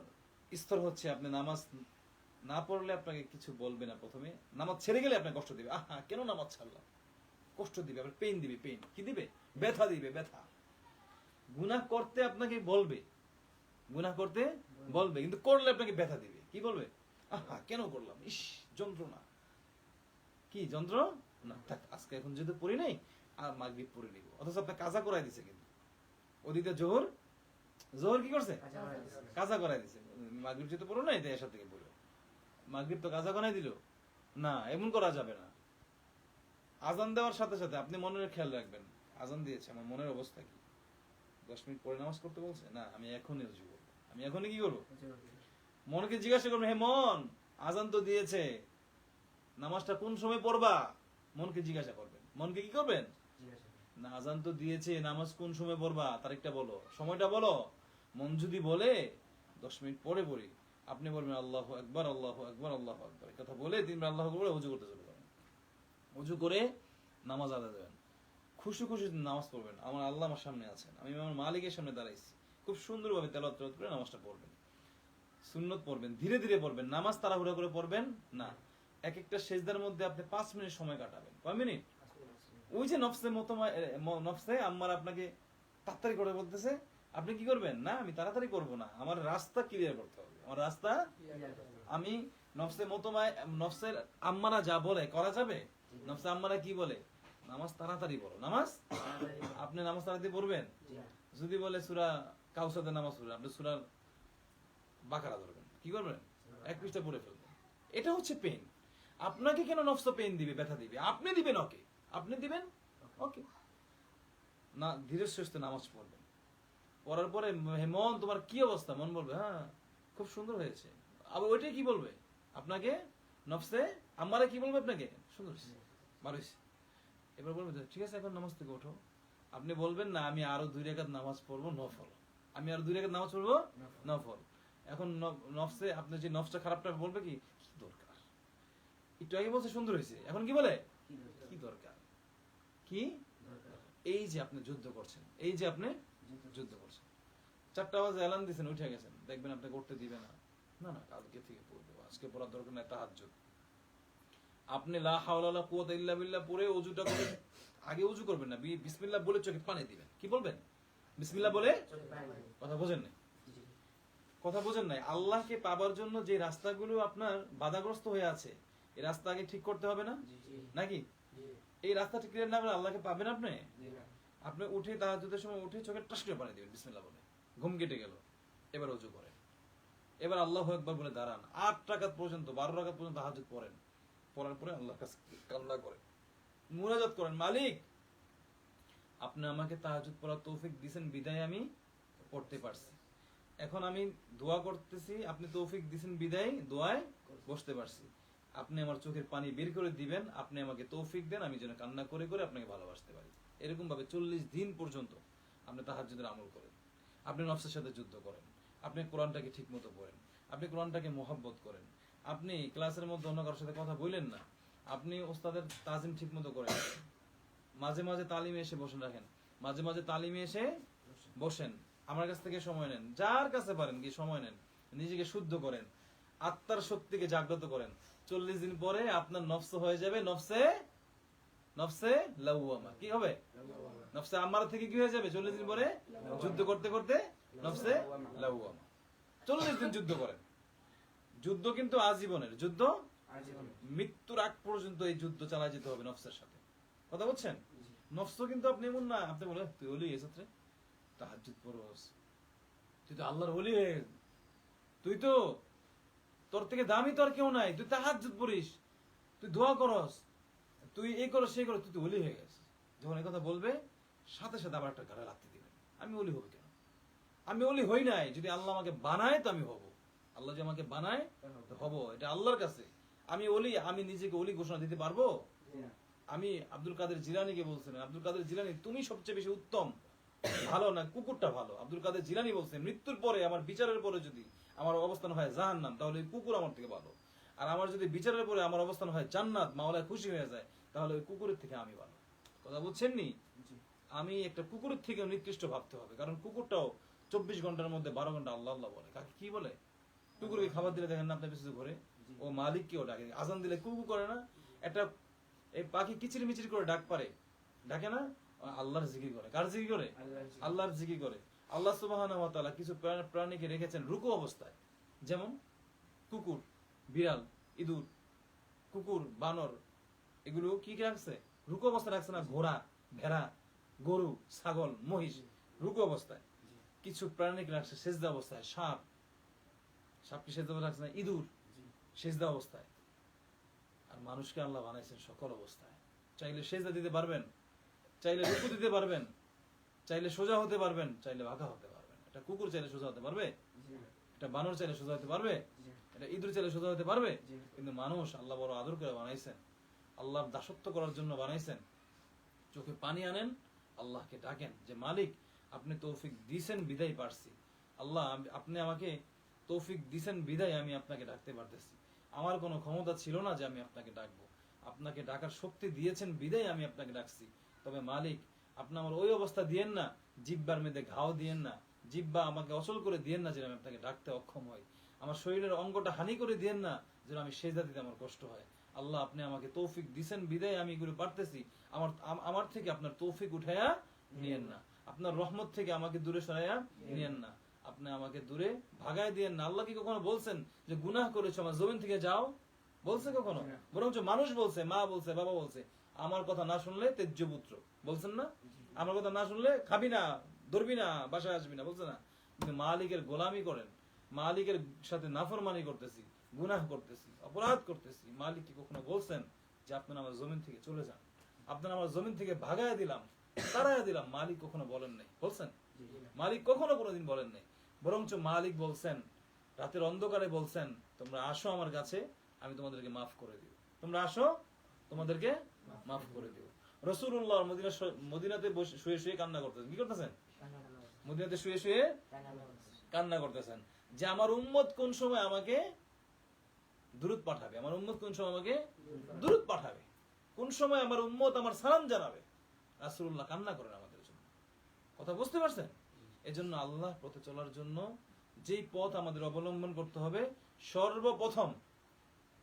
স্তর হচ্ছে আপনি নামাজ না পড়লে আপনাকে কিছু বলবে না, প্রথমে নামাজ ছেড়ে গেলে আপনাকে কষ্ট দিবে, আহা কেন নামাজ ছাড়লাম, কষ্ট দিবে, আবার পেইন দিবে, পেইন কি দিবে? ব্যথা দিবে, ব্যথা। গুনাহ করতে আপনাকে বলবে, গুনাহ করতে বলবে, কিন্তু করলে আপনাকে ব্যথা দিবে। কি বলবে? আহা কেন করলাম, ইস যন্ত্রণা। কি যন্ত্র না, থাক আজকে এখন যেহেতু পড়ি নাই আর মাগরিব পড়ে নিব, অথচ আপনার কাজা করাই দিছে। কিন্তু ওদিকে জোহর কি করছে? কাজা করাই দিছে। মাগরিব যেহেতু পড়ো নাই তাই এর থেকে পড়ো, মাগরিব তো কাজা করাই দিল না, এমন করা যাবে না। আজান দেওয়ার সাথে সাথে আপনি মনের খেয়াল রাখবেন, আজান দিয়েছে, আমার মনের অবস্থা কি, 10 মিনিট পরে নামাজ করতে বলছে, না আমি এখনই রুজু করবো, আমি এখনই কি করবো? মনকে জিজ্ঞাসা করবেন, হে মন আজান তো দিয়েছে, নামাজটা কোন সময় পড়বা? মনকে জিজ্ঞাসা করবেন। মনকে কি করবেন? না আজান তো দিয়েছে, নামাজ কোন সময় পড়বা তারিখটা বলো, সময়টা বলো। মন যদি বলে 10 মিনিট পরে পড়ি, আপনি বলবেন আল্লাহু আকবার আল্লাহু আকবার আল্লাহু আকবার, এই কথা বলে 3 বার আল্লাহু আকবার বলে ওযু করতে চলে যাবেন। ওযু করে নামাজ আদায় দেবেন, খুশি খুশি নামাজ পড়বেন। আমার আল্লাহ আমার সামনে আছেন, আমি আমার মালিকের সামনে দাঁড়াইছি, খুব সুন্দরভাবে তেলাওয়াত করে নামাজটা পড়বেন। সুন্নত পড়বেন, ধীরে ধীরে পড়বেন, নামাজ তাড়াহুড়া করে পড়বেন না। এক একটা সেজদার মধ্যে আপনি 5 মিনিট সময় কাটাবেন। কয় মিনিট? ওই যে নফসে আম্মার আপনাকে তাড়াতাড়ি করে বলতেছে, আপনি কি করবেন? না আমি তাড়াতাড়ি করব না, আমার রাস্তা ক্লিয়ার করতে হবে, আমার রাস্তা আমি নফসের আম্মারা যা বলে করা যাবে? নফসে আম্মারা কি বলে? নামাজ তাড়াতাড়ি পড়ো, নামাজ আপনি নামাজ তাড়াতাড়ি পড়বেন। যদি বলে সূরা কাউসারের নামাজ পড়বেন, আপনি সূরা বাকারা ধরবেন, কি করবেন? 1 পৃষ্ঠা পড়ে ফেলবেন। এটা হচ্ছে পেইন। আপনাকে কেন নফস পেইন দিবে, ব্যথা দিবে? আপনি দিবেন ওকে, আপনি দিবেন ওকে না। ধীরে সুস্থে নামাজ পড়বেন, পড়ার পরে মন তোমার কি অবস্থা, মন বলবে হ্যাঁ খুব সুন্দর হয়েছে। আবার ওইটাই কি বলবে আপনাকে? নফসে আমারে কি বলবে আপনাকে? সুন্দর হয়েছে, ভালো হয়েছে। এবার বলবে ঠিক আছে এখন নামাজ থেকে ওঠো। আপনি বলবেন না আমি আরো 2 রাকাত নামাজ পড়বো নফল, আমি আরো 2 রাকাত নামাজ পড়বো নফল। এখন নফসে আপনি যে নফসটা খারাপটা বলবে কি দরকার, একটু আগে বলছে সুন্দর হয়েছে, এখন কি বলে কি দরকার, কি এই যে আপনি যুদ্ধ করছেন, এই যে আপনি যুদ্ধ করছেন। 4টা বাজে এলান দিয়েছেন, উঠে গেছেন, দেখবেন আপনি করতে দিবে না। না না কালকে থেকে পড়বো, আজকে পড়ার দরকার নাই, তাহাজ্জুদ। আপনি লা হাওলা ওয়ালা কুওয়াতা ইল্লা বিল্লাহ পড়ে ওযুটা করে আগে ওযু করবেন না, বিসমিল্লাহ বলে চোখে পানি দিবেন। কি বলবেন? বিসমিল্লাহ বলে। কথা বোঝেন নাই? কথা বোঝেন নাই? আল্লাহকে পাবার জন্য যে রাস্তাগুলো আপনার বাধাগ্রস্ত হয়ে আছে, এই রাস্তা আগে ঠিক করতে হবে না নাকি? এই রাস্তা ঠিক না হলে আল্লাহকে পাবেন আপনি? আপনি উঠে তাহাজ্জুদের সময় উঠে চোখে টাস করে পানি দিবেন বিসমিল্লাহ বলে, ঘুম কেটে গেল, এবার ওযু করেন, এবার আল্লাহু আকবার বলে দাঁড়ান, 8 রাকাত পর্যন্ত 12 রাকাত পর্যন্ত তাহাজ্জুদ পড়েন। পড়ার পরে আল্লাহর কাছে কান্না করেন, মুনাজাত করেন, মালিক আপনি আমাকে তাহাজ্জুদ পড়ার তৌফিক দিবেন বিদায় আমি পড়তে পারছি, এখন আমি দোয়া করতেছি, আপনি তৌফিক দিবেন বিদায় দোয়ায় বসতে পারছি। আপনি আমার চোখের পানি বের করে দিবেন, আপনি আমাকে তৌফিক দেন আমি যেন কান্না করে করে আপনাকে ভালোবাসতে পারি। এরকম ভাবে 40 দিন পর্যন্ত আপনি তাহাজ্জুদের আমল করেন, আপনি নফসের সাথে যুদ্ধ করেন, আপনি কোরআনটাকে ঠিক মতো পড়েন, আপনি কোরআনটাকে মহব্বত করেন, আপনি ক্লাসের মধ্যে অন্য কারোর সাথে কথা বললেন না, আপনি ওস্তাদের তাজিম ঠিক মতো করেন, মাঝে মাঝে তালিমে এসে বসেন রাখেন, মাঝে মাঝে তালিমে এসে বসেন, আমার কাছ থেকে সময় নেন, যার কাছে পারেন কি সময় নেন, নিজেকে শুদ্ধ করেন, আত্মার শক্তিকে জাগ্রত করেন। 40 দিন পরে আপনার নফস হয়ে যাবে নফসে লাওয়ামা। কি হবে? নফসে আম্মারা থেকে কি হয়ে যাবে 40 দিন পরে? যুদ্ধ করতে করতে নফসে লাওয়ামা। 40 দিন যুদ্ধ করেন। যুদ্ধ কিন্তু আজীবনের যুদ্ধ, মৃত্যুর আগ পর্যন্ত এই যুদ্ধ চালায় যেতে হবে নফসের সাথে। কথা বলছেন? নফস কিন্তু আপনি এমন না, আপনি বলে তুই ওলি এসে তাহাজ্জুদ পড়স, তুই তো আল্লাহর ওলি হয়ে গেছিস, তুই তো তোর থেকে দামি তোর কেউ নাই, তুই তাহাজ্জুদ পড়িস, তুই দোয়া করস, তুই এই করস সেই করস, তুই তো ওলি হয়ে গেছিস। যখন এই কথা বলবে সাথে সাথে আবার একটা গাড়ি লাগতে দিবেন, আমি ওলি হবো কেন? আমি ওলি হই নাই, যদি আল্লাহ আমাকে বানায় তো আমি হব। আল্লাহ যে আমাকে বানায় তো হব, এটা আল্লাহর কাছে। আমি ওলি, আমি নিজেকে ওলি ঘোষণা দিতে পারবো? আমি আব্দুল কাদের জিলানীকে বলছিলেন, আব্দুল কাদের জিলানী তুমি সবচেয়ে বেশি উত্তম, ভালো না কুকুরটা ভালো? আব্দুল কাদের জিলানী বলছেন মৃত্যুর পরে আমার বিচারের পরে যদি আমার অবস্থান হয় জাহান্নাম, তাহলে ওই কুকুর আমার থেকে ভালো। আর আমার যদি বিচারের পরে আমার অবস্থান হয় জান্নাত, মাওলা খুশি হয়ে যায়, তাহলে ওই কুকুরের থেকে আমি ভালো। কথা বুঝছেন নি? আমি একটা কুকুরের থেকে নিকৃষ্ট ভাবতে হবে, কারণ কুকুরটাও 24 ঘন্টার মধ্যে 12 ঘন্টা আল্লাহ আল্লাহ বলে। কাকে কি বলে? কুকুরকে খাবার দিলে দেখেন না আপনার পিছনে ঘুরে, ও মালিককেও ডাকে। আজান দিলে কুকু করে না? একটা এই পাখি কিচির মিচির করে ডাক পারে, ডাকে না? আল্লাহর জিকির করে। কার জিকির করে? আল্লাহর জিকির করে। আল্লাহ সুবহানাহু ওয়া তাআলা কিছু প্রাণীকে রেখেছেন রুকু অবস্থায়, যেমন কুকুর, বিড়াল, ইঁদুর, কুকুর, বানর, এগুলো কি রাখছে? রুকু অবস্থায় রাখছে না? ঘোড়া, ভেড়া, গরু, ছাগল, মহিষ রুকু অবস্থায়। কিছু প্রাণীকে রাখছে সেজদা অবস্থায়, সাপ কি সেজদা অবস্থায় রাখছে না? ইঁদুর সেজদা অবস্থায়। আর মানুষকে আল্লাহ বানাইছেন সকল অবস্থায়। চাইলে সেজদা দিতে পারবেন, চাইলে রুকু দিতে পারবেন, চাইলে সোজা হতে পারবেন, চাইলে বাঁকা হতে পারবেন। এটা কুকুর চাইলে সোজা হতে পারবে? এটা বানর চাইলে সোজা হতে পারবে? এটা ইঁদুর চাইলে সোজা হতে পারবে? কিন্তু মানুষ আল্লাহ বড় আদর করে বানাইছেন, আল্লাহর দাসত্ব করার জন্য বানাইছেন। চোখে পানি আনেন, আল্লাহকে ডাকেন যে মালিক আপনি তৌফিক দিছেন বিদায় পারছি, আল্লাহ আপনি আমাকে তৌফিক দিছেন বিদায় আমি আপনাকে ডাকতে পারতেছি। আমার কোনো ক্ষমতা ছিল না যে আমি আপনাকে ডাকবো, আপনাকে ডাকার শক্তি দিয়েছেন বিদায় আমি আপনাকে ডাকছি। তবে মালিক আপনি আমার ওই অবস্থা দিয়েন না, জিব্বার মধ্যে ঘাও দিয়েন না, জিব্বা আমাকে অচল করে দিয়েন না যেন আমি আপনাকে ডাকতে অক্ষম হই, আমার শরীরের অঙ্গটা হানি করে দিয়েন না যেন আমি সেজদা দিতে আমার কষ্ট হয়। আল্লাহ আপনি আমাকে তৌফিক দিছেন বিদায় আমি এগুলো পারতেছি, আমার থেকে আপনার তৌফিক উঠাইয়া নিয়েন না, আপনার রহমত থেকে আমাকে দূরে সরাইয়া নিয়েন না, আপনি আমাকে দূরে ভাগায় দিয়েন না। আল্লাহ কি কখনো বলছেন যে গুনাহ করেছো আমার জমিন থেকে যাও? বলছে কখনো? বরঞ্চ মানুষ বলছে, মা বলছে, বাবা বলছে আমার কথা না শুনলে তেজ্য পুত্র, বলছেন না? আমার কথা না শুনলে খাবি না, ধরবি না, বাসায় আসবি না, বলছে না? কিন্তু মালিকের গোলামি করেন, মালিকের সাথে নাফরমানি করতেছি, গুনাহ করতেছি, অপরাধ করতেছি, মালিক কি কখনো বলছেন যে আপনারা আমার জমিন থেকে চলে যান, আপনারা আমার জমিন থেকে ভাগায় দিলাম, তাড়াইয়া দিলাম? মালিক কখনো বলেন নাই, বলছেন? মালিক কখনো কোনোদিন বলেন নাই। বরঞ্চ মালিক বলছেন, রাতের অন্ধকারে বলছেন তোমরা আসো আমার কাছে, আমি তোমাদেরকে মাফ করে দিব, তোমরা আসো তোমাদেরকে মাফ করে দিব। রাসূলুল্লাহ মদিনাতে শুয়ে শুয়ে কান্না করতেছেন। কি করতেছেন? মদিনাতে শুয়ে শুয়ে কান্না করতেছেন যে আমার উম্মত কোন সময় আমাকে দুরূদ পাঠাবে, আমার উম্মত কোন সময় আমাকে দুরূদ পাঠাবে, কোন সময় আমার উম্মত আমার সালাম জানাবে। রাসূলুল্লাহ কান্না করেন আমাদের জন্য। কথা বুঝতে পারছেন? এজন্য আল্লাহ পথে চলার জন্য যেই পথ আমাদের অবলম্বন করতে হবে, সর্বপ্রথম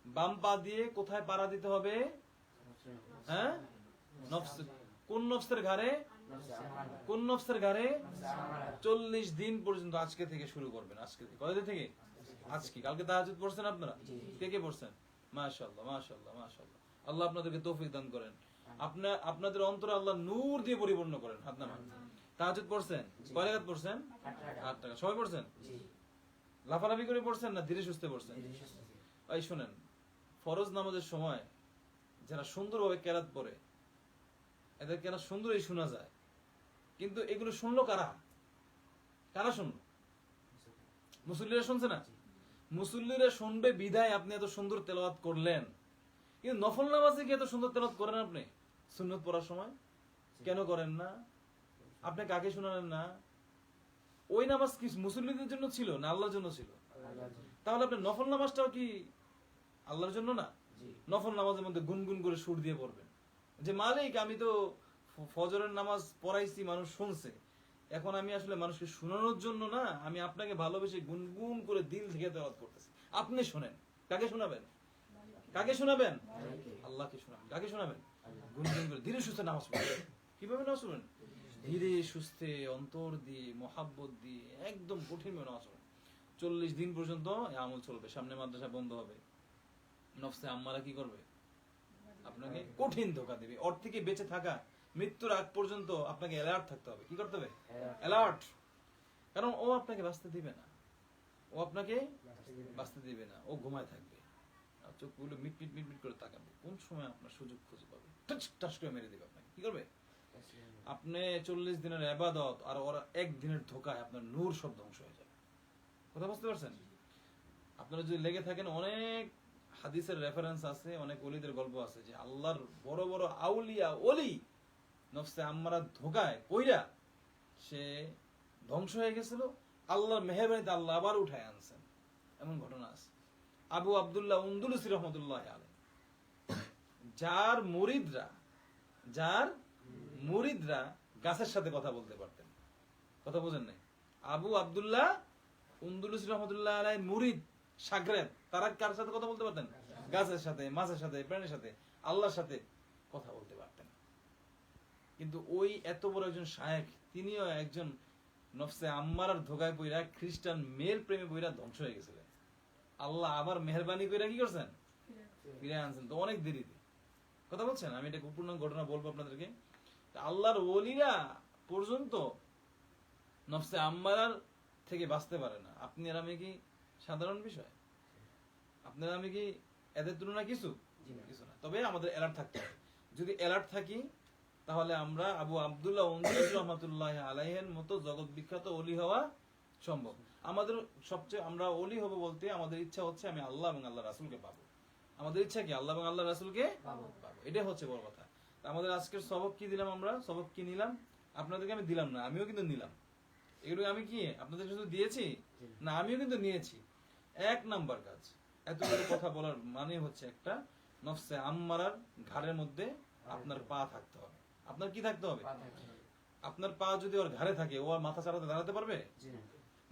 বাম পা দিয়ে কোথায় পাড়া দিতে হবে? হ্যাঁ, কোন নফসের ঘাড়ে? কোন নফসের ঘাড়ে? 40 দিন পর্যন্ত আজকে থেকে শুরু করবেন। আজকে থেকে, কয়দিন থেকে? আজকে। কালকে তাহাজ্জুদ পড়ছেন আপনারা? কে কে পড়ছেন? মাশাআল্লাহ, মাশাআল্লাহ, মাশাআল্লাহ। আল্লাহ আপনাদেরকে তৌফিক দান করেন, আপনাদের অন্তরে আল্লাহ নূর দিয়ে পরিপূর্ণ করেন। হাত নামান। তাহাজ্জুদ পড়ছেন? কয় রাকাত পড়ছেন? 8 টাকা। সবাই পড়ছেন? লাফালাফি করে পড়ছেন না ধীরে সুস্থে পড়ছেন? এই শুনেন, ফরজ নামাজের সময় যারা সুন্দরভাবে কেরাত পড়ে এদের কেরাত সুন্দরই শোনা যায়, কিন্তু এগুলো শুনলো কারা? কারা শুনলো? মুসল্লিরা শুনছে না? মুসল্লিরা শুনবে বিধায় আপনি এত সুন্দর তেলাওয়াত করলেন, কিন্তু নফল নামাজে কি এত সুন্দর তেলাওয়াত করেন আপনি? সুন্নত পড়ার সময় কেন করেন না? আপনি কাকে শোনালেন না? ওই নামাজ কি মুসল্লিদের জন্য ছিল না আল্লাহর জন্য ছিল? তাহলে আপনি নফল নামাজটাও কি আল্লাহর জন্য না? নফল নামাজের মধ্যে গুনগুন করে সুর দিয়ে পড়বেন যে মালিক আমি তো ফজরের নামাজ পড়াইছি, মানুষ শুনছে, এখন আমি আসলে মানুষকে শোনানোর জন্য না, আমি আপনাকে ভালোবেসে গুনগুন করে দিল থেকে তেলাওয়াত করতেছি, আপনি শোনেন। কাকে শোনাবেন? কাকে শোনাবেন? আল্লাহকে শোনাবেন। কাকে শোনাবেন? গুনগুন করে ধীরে সুস্থে নামাজ পড়বেন। কিভাবে নামাজ পড়বেন? ধীরে সুস্থে অন্তর দিয়ে মহাব্বত দিয়ে একদম কঠিন নামাজ পড়বেন। 40 দিন পর্যন্ত এই আমল চলবে। সামনে মাদ্রাসা বন্ধ হবে, নফসে আম্মারা কি করবে? আপনাকে কঠিন ধোঁকা দেবে। ওর থেকে বেঁচে থাকা, মৃত্যুর আগ পর্যন্ত আপনাকে অ্যালার্ট থাকতে হবে। কি করতে হবে? অ্যালার্ট। কারণ ও আপনাকে বাঁচতে দিবে না, ও আপনাকে বাঁচতে দিবে না, ও ঘুমায় থাকবে, চোখগুলো মিট মিট মিট মিট করে তাকাবে, কোন সময় আপনার সুযোগ খুঁজে পাবে, টাস করে মেরে দিবে আপনাকে। কি করবে? আপনি 40 দিনের ইবাদত আর ওরা একদিনের ধোঁকায় আপনার নূর সব ধ্বংস হয়ে যাবে। কথা বুঝতে পারছেন? আপনারা যদি লেগে থাকেন, অনেক হাদিসের রেফারেন্স আছে, অনেক ওলিদের গল্প আছে যে আল্লাহর বড় বড় আউলিয়া ওলি নফসে আম্মারা ধোকায় কইরা সে ধ্বংস হয়ে গেছিল, আল্লাহর মেহেরবানিতে আল্লাহ আবার উঠায় আনছেন। এমন ঘটনা আছে। আবু আব্দুল্লাহ উনদুলুসি রহমতুল্লাহ আলাইহি, যার মুরিদরা গাছের সাথে কথা বলতে পারতেন। কথা বোঝেন নাই? আবু আব্দুল্লাহ উনদুলুসি রহমতুল্লাহ আলাইহি মুরিদ শাগরেদ, তারা কার সাথে কথা বলতে পারতেন? গাছের সাথে, মাছের সাথে, প্রাণীর সাথে, আল্লাহর সাথে কথা বলতে পারতেন। কিন্তু ওই এত বড় একজন শায়েখ, তিনিও একজন নফসে আম্মারার ধোকায় পইরা খ্রিস্টান মেয়ের প্রেমে পইরা ধ্বংস হয়ে গেছিলেন। আল্লাহ আবার মেহেরবানি কইরা কি করছেন? ফিরে আনছেন। তো অনেক দেরিতে। কথা বলছেন? আমি এটা পূর্ণ ঘটনা বলবো আপনাদেরকে। আল্লাহর ওলিরা পর্যন্ত নফসে আম্মারার থেকে বাঁচতে পারে না। আপনি আর আমি কি সাধারণ বিষয়? আপনারা আমি কি এদের তুলনা কিছু না। তবে আমাদের অ্যালার্ট থাকতে হবে। যদি অ্যালার্ট থাকি তাহলে আমরা আবু আব্দুল্লাহ উনদুলুসি রহমাতুল্লাহ আলাইহির মতো জগৎ বিখ্যাত ওলি হওয়া সম্ভব। আমাদের সবচেয়ে আমরা ওলি হব বলতে আমাদের ইচ্ছা হচ্ছে আমি আল্লাহ এবং আল্লাহ রাসূলকে পাবো। আমাদের ইচ্ছা কি? আল্লাহ এবং আল্লাহ রাসূলকে পাবো। এটাই হচ্ছে বড় কথা। আমাদের আজকের সবক কি দিলাম আমরা? সবক কি নিলাম? আপনাদেরকে আমি দিলাম না, আমিও কিন্তু নিলাম। এগুলো আমি কি আপনাদের শুধু দিয়েছি না, আমিও কিন্তু নিয়েছি। 1 নাম্বার কাজ, এতগুলো কথা বলার মানে হচ্ছে একটা, নফসে আম্মারার ঘাড়ের মধ্যে আপনার পা থাকতে হবে। আপনার কি থাকতে হবে? আপনার পা যদি ওর ঘাড়ে থাকে, ও আর মাথা চালাতে দাঁড়াতে পারবে?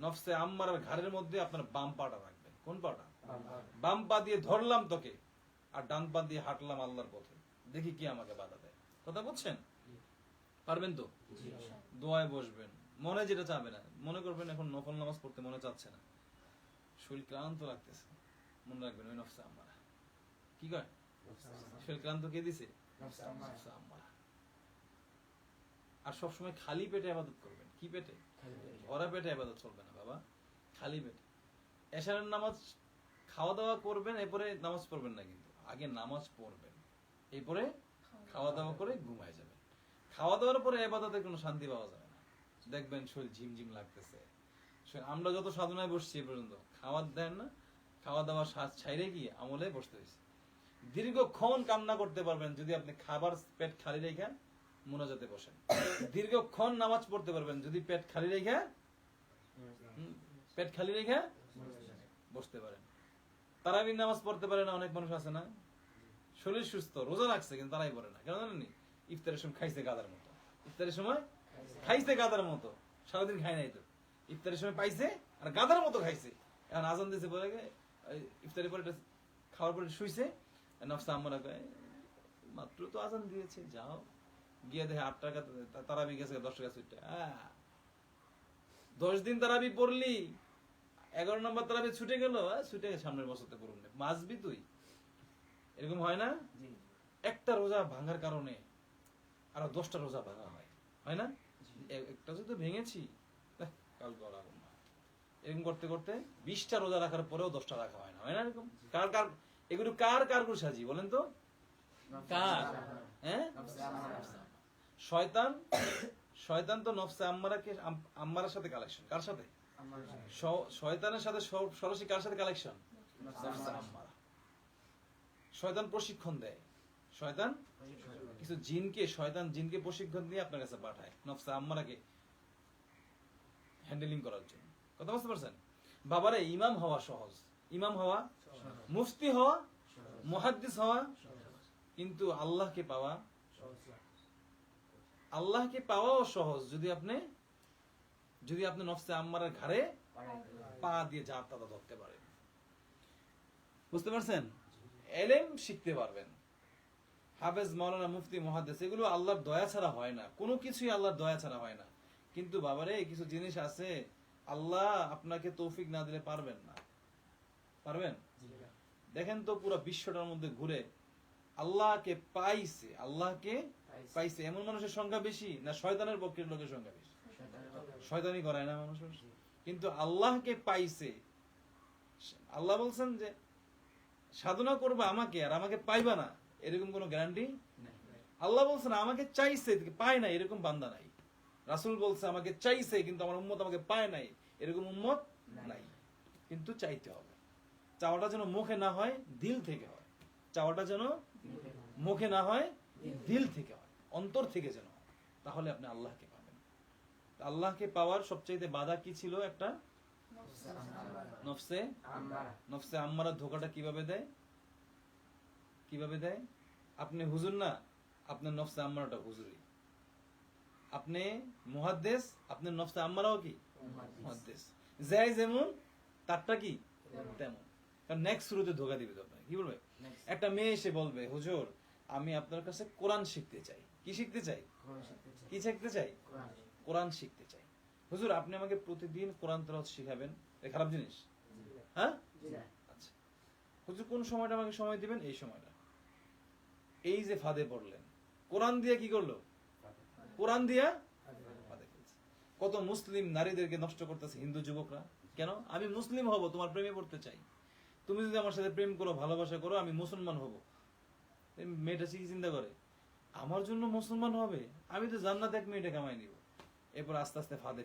নফসে আম্মারার ঘাড়ের মধ্যে আপনার বাম পাটা রাখবেন। কোন পাটা? বাম পা দিয়ে ধরলাম তোকে, আর ডান পা দিয়ে হাঁটলাম আল্লাহর পথে, দেখি কি আমাকে বাধা দেয়। কথা বুঝছেন? পারবেন তো? দোয়ায় বসবেন, মনে যেটা চাবে না। মনে করবেন এখন নফল নামাজ পড়তে মনে চাচ্ছে না, শরীর ক্লান্ত লাগতেছে, মনে রাখবেন ওই নফসে আম্মারা কি কয়? শরীর ক্লান্ত কে দিছে? নফসে আম্মারা। আর সবসময় খালি পেটে ইবাদত করবেন। কি পেটে? ভরা পেটে ইবাদত চলবে না বাবা, খালি পেটে। এশারের নামাজ খাওয়া দাওয়া করবেন, এরপরে নামাজ পড়বেন না, কিন্তু আগে নামাজ পড়বেন, এরপরে খাওয়া দাওয়া করে ঘুমায় যাবেন। খাওয়া দাওয়ার পরে ইবাদতে কোনো শান্তি পাওয়া যাবে না, দেখবেন শরীর ঝিমঝিম লাগতেছে। আমরা যত সাধনায় বসছি এ পর্যন্ত, খাওয়া দেন না, খাওয়া দাওয়া ছাইরে গিয়ে আমলে বসতে হয়েছে। দীর্ঘক্ষণ কান্না করতে পারবেন যদি আপনি খাবার পেট খালি রেখে মোনাজাতে বসেন। দীর্ঘক্ষণ নামাজ পড়তে পারবেন যদি পেট খালি রেখে বসতে পারেন। তারাবির নামাজ পড়তে পারে না অনেক মানুষ আছে না, শরীর সুস্থ, রোজা রাখছে, কিন্তু তারাই পড়ে না। কেন জানেননি? ইফতারের সময় খাইছে গাদার মতো। ইফতারের সময় খাইছে গাদার মতো, সারাদিন খায় নাই তো। ইফতারের সময় পাইছে আর গাদার মতো খাইছে। এখন আজান দিয়েছে পরে ইফতারের পরে খাওয়ার পরে শুইছে, নফসে আম্মারা কয় মাত্র তো আজান দিয়েছে, যাও গিয়ে দেখে 8 টাকা তারাবি গেছে, 10 টাকা ছুটে। 10 দিন তারাবি পড়লি, 11 নম্বর তারাবি ছুটে গেল, ছুটে সামনের বছরতে পড়ুন, মাসবি তুই। এরকম হয় না? একটা রোজা ভাঙার কারণে আরো 10টা রোজা ভাঙা হয় না? একটা যদি ভেঙেছি কাল করা না, এরকম করতে করতে 20টা রোজা রাখার পরেও 10টা রাখা হয় না, হয় না? এরকম এগুলো কার কারগুলো সাজি বলেন তো? কার? হ্যাঁ, শয়তান তো নফসে আম্মারার সাথে কালেকশন। কার সাথে? শয়তানের সাথে সরাসরি। কার সাথে কালেকশন? নফসে আম্মারা। শয়তান প্রশিক্ষণ দেয়, শয়তান কিছু জিনকে প্রশিক্ষণ দিয়ে আপনার কাছে পাঠায় নফসে আম্মারাকে হ্যান্ডেলিং করার জন্য। কথা বুঝতে পারছেন? বাবারে, ইমাম হওয়া সহজ, ইমাম হওয়া, মুফতি হওয়া, মুহাদ্দিস হওয়া, কিন্তু আল্লাহকে পাওয়াও সহজ যদি আপনি নফসে আম্মারার ঘাড়ে পা দিয়ে যা তা ধরতে পারেন। বুঝতে পারছেন? এলেম শিখতে পারবেন। হাফেজ, মাওলানা, মুফতি, মুহাদ্দিস, এগুলো আল্লাহর দয়া ছাড়া হয় না। কোনো কিছুই আল্লাহর দয়া ছাড়া হয় না। কিন্তু বাবারে, কিছু জিনিস আছে আল্লাহ আপনাকে তৌফিক না দিলে পারবেন না। পারবেন? দেখেন তো, পুরো বিশ্বটার মধ্যে ঘুরে আল্লাহকে পাইছে এমন মানুষের সংখ্যা বেশি না শয়তানের পক্ষের লোকের সংখ্যা বেশি? শয়তানি করায় না মানুষ, কিন্তু আল্লাহকে পাইছে। আল্লাহ বলছেন যে সাধনা করবে আমাকে আর আমাকে পাইবা না, এরকম কোন গ্যারান্টি? আল্লাহ বলছেন আমাকে চাইছে, পায় না, এরকম বান্দা নাই। রাসূল বলছে আমাকে চাইছে কিন্তু আমার উম্মত আমাকে পায় নাই, এরকম উম্মত নাই। কিন্তু চাইতে হবে। চাওয়াটা যেন মুখে না হয়, দিল থেকে হয়। চাওয়াটা যেন মুখে না হয়, দিল থেকে হয়, অন্তর থেকে যেন হয়। তাহলে আপনি আল্লাহকে পাবেন। আল্লাহকে পাওয়ার সবচেয়ে বাধা কি ছিল? একটা নফসে আম্মারা। ধোকাটা কিভাবে দেয়? আপনি হুজুর না, আপনার নফসে আম্মারাটা হুজুরি। আপনি মুহাদ্দিস, আপনার নফসে আম্মারাও কি মুহাদ্দিস। যাই যেমন তারটা কি তেমন। কারণ নেক্সট শুরুতে ধোকা দিবে তো আপনাকে। কি বলবে? একটা মেয়ে এসে বলবে, হুজুর আমি আপনার কাছে কোরআন শিখতে চাই। কি শিখতে চাই? কোরআন শিখতে চাই। হুজুর আপনি আমাকে প্রতিদিন কোরআন তেলাওয়াত শিখাবেন, এটা খারাপ জিনিস? হ্যাঁ, আচ্ছা হুজুর কোন সময়টা আমাকে সময় দিবেন? এই সময়টা। এই যে ফাঁদে পড়লেন, কোরআন দিয়ে কি করলো? কোরআন দিয়া ফাঁদে ফেলছে। কত মুসলিম নারীদেরকে নষ্ট করতেছে হিন্দু যুবকরা। কেন? আমি মুসলিম হব, তোমার প্রেমে পড়তে চাই, তুমি যদি আমার সাথে প্রেম করো, ভালোবাসা করো, আমি মুসলমান হব। মেয়েটা কি চিন্তা করে? আমার জন্য মুসলমান হবে, আমি তো জান্নাত 1 মিনিটে কামাই নিব। এরপর আস্তে আস্তে ফাঁদে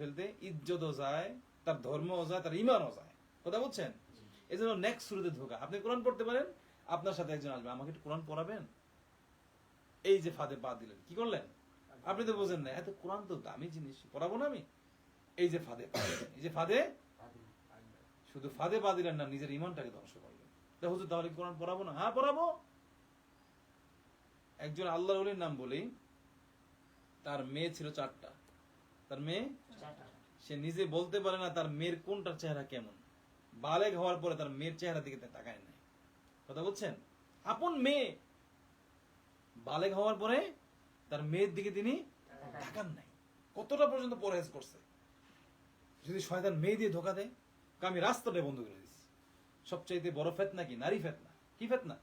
ফেলতে ইজ্জতও যায়, তার ধর্মও যায়, তার ঈমানও যায়। কথা বলছেন? এই জন্য নেক্সট শুরুতে ধোকা। আপনি কোরআন পড়তে পারেন, আপনার সাথে একজন আসবে, আমাকে একটু কোরআন পড়াবেন। এই যে ফাঁদে পা দিলেন, কি করলেন? আপনি তো বোঝেন না, এত কোরআন তো দামি জিনিস, পড়াবো না আমি? এই যে ফাঁদে এই যে ফাঁদে, শুধু ফাঁদে পা দিলেন না, নিজের ইমানটাকে ধ্বংস করলেন। হুজুর তাহলে কোরআন পড়াবো না? হ্যাঁ পড়াবো। একজন আল্লাহর ওলির নাম বলি, তার মেয়ে ছিল 4টা। তার মেয়ে, সে নিজে বলতে পারে না তার মেয়ের কোনটার চেহারা কেমন। বালেগ হওয়ার পরে তার মেয়ের চেহারা দিকে তাকায় নাই। কথা বলছেন? আপন মেয়ে বালেগ হওয়ার পরে তার মেয়ের দিকে তিনি তাকান নাই। কতটা পর্যন্ত পরহেজ করছে। যদি শয়তান মেয়ে দিয়ে ধোকা দেয়, আমি রাস্তাটা বন্ধ করে দিচ্ছি। সবচাইতে বড় ফেতনা কি? নারী ফেতনা। কি ফেতনা?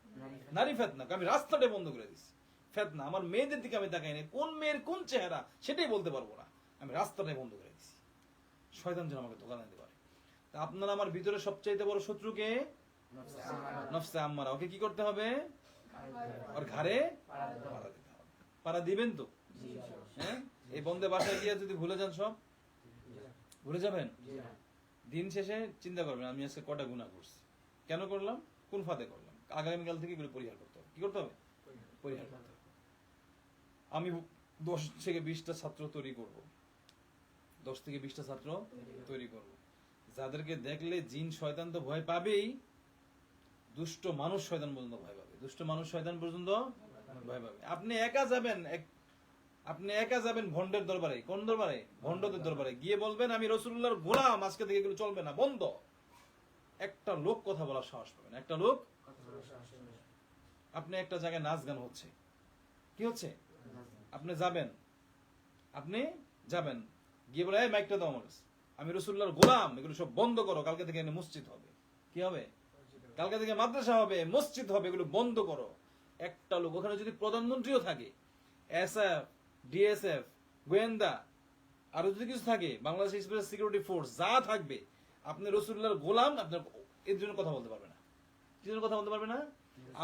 নারী ফেতনা। আমি রাস্তাটা বন্ধ করে দিচ্ছি। ফেতনা আমার মেয়েদের দিকে আমি তাকাই নাই, কোন মেয়ের কোন চেহারা সেটাই বলতে পারবো না, আমি রাস্তাটাই বন্ধ করে দিচ্ছি। শয়তান যেন আমাকে ধোকা দিতে পারে। তা আপনার আমার ভিতরে সবচাইতে বড় শত্রুকে নফসে আম্মারা। ওকে কি করতে হবে? ওর ঘাড়ে পাড়া দিতে হবে। পাড়া দিবেন তো? হ্যাঁ, এই বন্ধে বাসায় গিয়ে যদি ভুলে যান, সব ভুলে যাবেন। দিন শেষে চিন্তা করবেন আমি আজকে কটা গুনাহ করছি, কেন করলাম, কোন ফাঁদে করলাম। আগামীকাল থেকে এগুলো পরিহার করতে হবে। কি করতে হবে? পরিহার করতে হবে। আমি 10 থেকে 20টা ছাত্র তৈরি করব, 10 থেকে 20টা ছাত্র তৈরি করব, যাদেরকে দেখলে জিন শয়তান তো ভয় পাবেই, দুষ্ট মানুষ শয়তান পর্যন্ত ভয় পাবে। দুষ্ট মানুষ শয়তান পর্যন্ত ভয় পাবে। আপনি একা যাবেন, আপনি একা যাবেন ভন্ডের দরবারে। কোন দরবারে? ভন্ডদের দরবারে গিয়ে বলবেন আমি রাসূলুল্লাহর গোলাম, আজকে থেকে এগুলো চলবে না, বন্ধ। একটা লোক কথা বলার সাহস পাবেন, একটা লোক। আপনি একটা জায়গায় নাচ গান হচ্ছে, কি হচ্ছে, আপনি যাবেন গিয়ে বলে এই মাইকটা দাও আমার কাছে, আমি রাসূলুল্লাহর গোলাম, এগুলো সব বন্ধ করো, কালকে থেকে এখানে মসজিদ হবে। কি হবে? কালকে থেকে মাদ্রাসা হবে, মসজিদ হবে, এগুলো বন্ধ করো। একটা লোক, ওখানে যদি প্রধানমন্ত্রীও থাকে, এসএফ, ডিএসএফ, গোয়েন্দা, আরো যদি কিছু থাকে, বাংলাদেশ স্পেশাল সিকিউরিটি ফোর্স, যা থাকবে, আপনি রাসূলুল্লাহর গোলাম, আপনার এর জন্য কথা বলতে পারবে না। কি জন্য কথা বলতে পারবে না?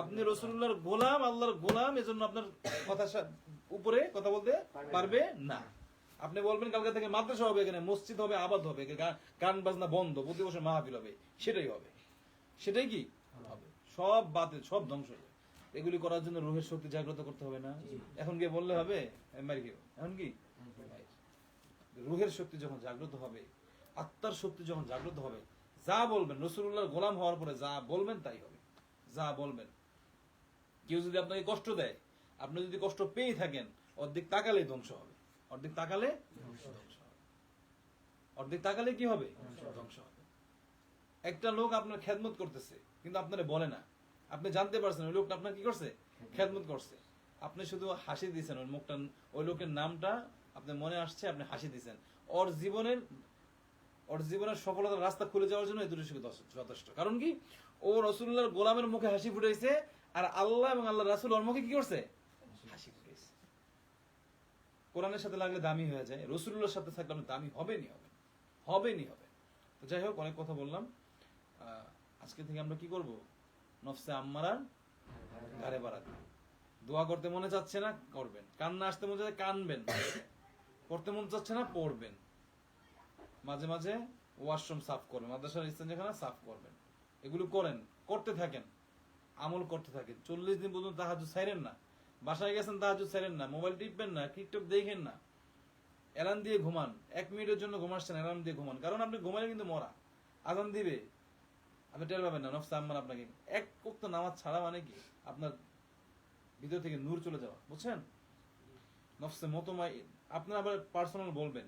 আপনি রাসূলুল্লাহর গোলাম, আল্লাহর গোলাম, এজন্য আপনার কথা উপরে কথা বলতে পারবে না। আপনি বলবেন কালকে থেকে মাদ্রাসা হবে, এখানে মসজিদ হবে, আবাদ হবে, গান বাজনা বন্ধ, প্রতি বছর মাহফিল হবে, সেটাই হবে। সেটাই কি হবে? সব বাতিল, সব ধ্বংস হবে। এগুলি করার জন্য রুহের শক্তি জাগ্রত করতে হবে না? এখন গিয়ে বললে হবে? এখন কি রুহের শক্তি যখন জাগ্রত হবে, আত্মার শক্তি যখন জাগ্রত হবে, যা বলবেন, রাসূলুল্লাহর গোলাম হওয়ার পরে যা বলবেন তাই হবে। যা বলবেন। কেউ যদি আপনাকে কষ্ট দেয়, আপনি যদি কষ্ট পেয়ে থাকেন, অর্ধেক তাকালে ধ্বংস হবে। অর্ধেক তাকালে ধ্বংস হবে। অর্ধেক তাকালে কি হবে? ধ্বংস হবে। একটা লোক আপনার খেদমত করতেছে, কিন্তু আপনারা বলে না, আপনি জানতে পারছেন ওই লোকটা আপনার কি করছে, খেদমত করছে। আপনি শুধু হাসি দিয়েছেন, ওই মুখটা, ওই লোকের নামটা আপনার মনে আসছে, আপনি হাসি দিয়েছেন। ওর জীবনের সফলতার রাস্তা খুলে যাওয়ার জন্য এই দুটো যথেষ্ট। কারণ কি, ও রাসূলুল্লাহর গোলামের মুখে হাসি ফুটাইছে, আর আল্লাহ এবং আল্লাহ রাসূল ওর মুখে কি করছে, হাসি ফুটাইছে। কোরআনের সাথে লাগলে দামি হয়ে যায়, রাসূলুল্লাহর সাথে থাকলে আপনি দামি হবেনই হবে। তো যাই হোক, অনেক কথা বললাম। আজকে থেকে আমরা কি করব? নফসে আম্মারার ঘাড়ে বাড়াতে। দোয়া করতে মনে চাচ্ছে না, করবেন। কান্না আসতে মনে চাচ্ছে, কানবেন। পড়তে মন চাচ্ছে না, পড়বেন। মাঝে মাঝে ওয়াশরুম সাফ করবেন, মাদ্রাসার ইস্তেঞ্জাখানা সাফ করবেন। এগুলো করতে থাকেন, আমল করতে থাকেন। 40 দিন পর্যন্ত তাহাজ্জুদ ছাইরেন না। বাসায় গেছেন, তাহাজ্জুদ ছাইরেন না। মোবাইল টিপবেন না, টিকটক দেখেন না। অ্যালার্ম দিয়ে ঘুমান। 1 মিনিটের জন্য ঘুমাচ্ছেন, অ্যালার্ম দিয়ে ঘুমান। কারণ আপনি ঘুমালে কিন্তু মরা। আজান দিবে, আপনি টের পাবেন না। নফসে আম্মারা আপনাকে এক ওয়াক্ত নামাজ ছাড়া মানে কি, আপনার ভিতর থেকে নূর চলে যাওয়া, বুঝছেন? নফসে মুতমাইন। আপনারা আবার পার্সোনাল বলবেন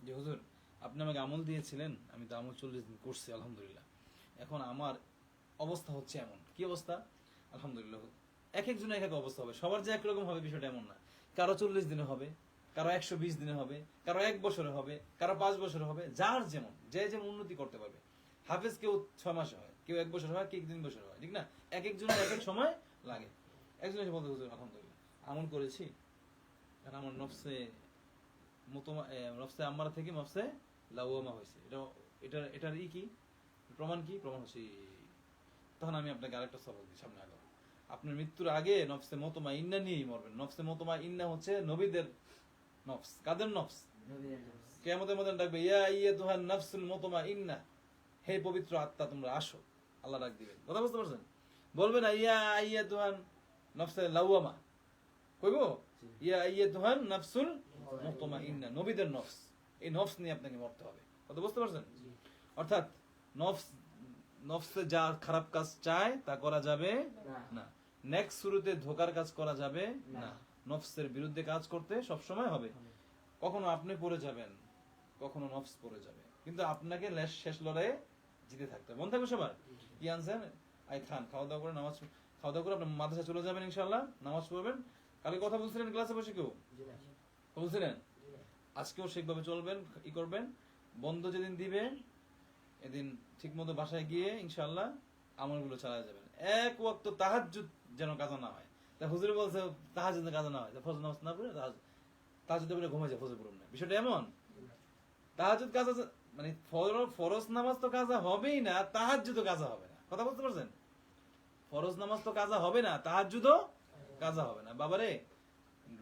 যে হুজুর আপনি আমাকে আমল দিয়েছিলেন, আমি তো আমল 40 দিন করছি, আলহামদুলিল্লাহ। এখন আমার অবস্থা হচ্ছে এমন। কি অবস্থা? আলহামদুলিল্লাহ। এক একজনের এক এক অবস্থা হবে, সবার যে একরকম হবে বিষয়টা এমন না। কারো 40 দিনে হবে, কারো 120 দিনে হবে, কারো 1 বছরে হবে, কারো 5 বছরে হবে। যার যেমন, যে যেমন উন্নতি করতে পারবে। হাফেজ কেউ 6 মাসে হয়, কেউ 1 বছর হয়, কেউ 3 বছর হয়, ঠিক না? এক একজনের এক এক সময় লাগে। একজন এসে বলতে হুজুর আলহামদুলিল্লাহ আমল করেছি, কারণ আমার নফসে আম্মারা থেকে নফসে লাওয়ামা হয়েছে। এটার কি প্রমাণ? কি প্রমাণ হচ্ছে? তখন আমি আপনাকে আরেকটা সবক দিই, সামনে আগাবো। আপনার মৃত্যুর আগে নফসে মুতমাইন্না নিয়েই মরবেন। নফসে মুতমাইন্না হচ্ছে নবীদের নফস। কাদের নফস? কিয়ামতের মধ্যে ডাকবে, ইয়া আইয়াতুহান নাফসুল মুতমাইন্না, হে পবিত্র আত্মা তোমরা আসো, আল্লাহ ডাক দিবেন। কথা বুঝতে পারছেন? বলবে না ইয়া আইয়াতুহান নফসে লাওয়ামা, কইবো? ইয়া আইয়াতুহান নাফসুল মুতমাইন্না, নবীদের নফস, এই নফস নিয়ে আপনাকে মরতে হবে। কথা বুঝতে পারছেন? অর্থাৎ নফসে যা খারাপ কাজ চায় তা করা যাবে না। নেক্সট শুরুতে ধোকার কাজ করা যাবে না। নফসের বিরুদ্ধে কাজ করতে সব সময় হবে। কখনো আপনি পড়ে যাবেন, কখনো নফস পড়ে যাবে, কিন্তু আপনাকে শেষ লড়াইয়ে জিতে থাকতে হবে। মন থাকবে সবার? কি আনছেন? আই খান, খাওয়া দাওয়া করে খাওয়া দাওয়া করে আপনি মাদ্রাসা চলে যাবেন ইনশাআল্লাহ, নামাজ পড়বেন। কালকে কথা বলছিলেন ক্লাসে বসে, কেউ বলছিলেন? আজকেও ঠিকভাবে চলবেন, ই করবেন। বন্ধ যেদিন দিবে এদিন ঠিক মতো বাসায় গিয়ে ইনশাআল্লাহ আমলগুলো চালা যাবেন। এক ওয়াক্ত তাহাজ্জুদ যেন কাজা না হয়। তা হুজুর বলছে তাহাজ্জুদ কাজা না হয়, ফজর নামাজ না পড়ে তাহাজ্জুদ পড়ে ঘুমাই যায়, ফজর পড়ুন না। বিষয়টা এমন, তাহাজ্জুদ কাজা মানে ফরজ নামাজ তো কাজা হবেই না, তাহাজ্জুদও কাজা হবে না। কথা বলতে পারছেন? ফরজ নামাজ তো কাজা হবে না, তাহাজ্জুদও কাজা হবে না। বাবারে,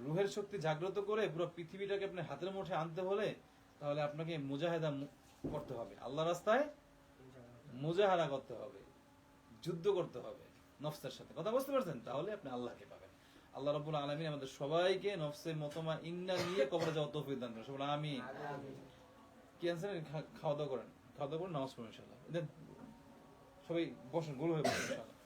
রুহের শক্তি জাগ্রত করে পুরো পৃথিবীটাকে আপনি হাতের মুঠে আনতে হলে তাহলে আপনাকে মুজাহিদা করতে হবে, আল্লাহ রাস্তায় মুজাহারা করতে হবে, যুদ্ধ করতে হবে নফসের সাথে। কথা বুঝতে পারছেন? তাহলে আপনি আল্লাহকে পাবেন। আল্লাহ রাব্বুল আলামিন আমাদের সবাইকে নফসে মুতমাইন্না নিয়ে কবরে যাওয়ার তৌফিক দান করেন। সবাই আমিন। কি আনছেন? খাওয়া দাওয়া করেন, নামাজ পড়ুন ইনশাআল্লাহ। সবাই বসেন, গোল হয়ে বসেন ইনশাআল্লাহ।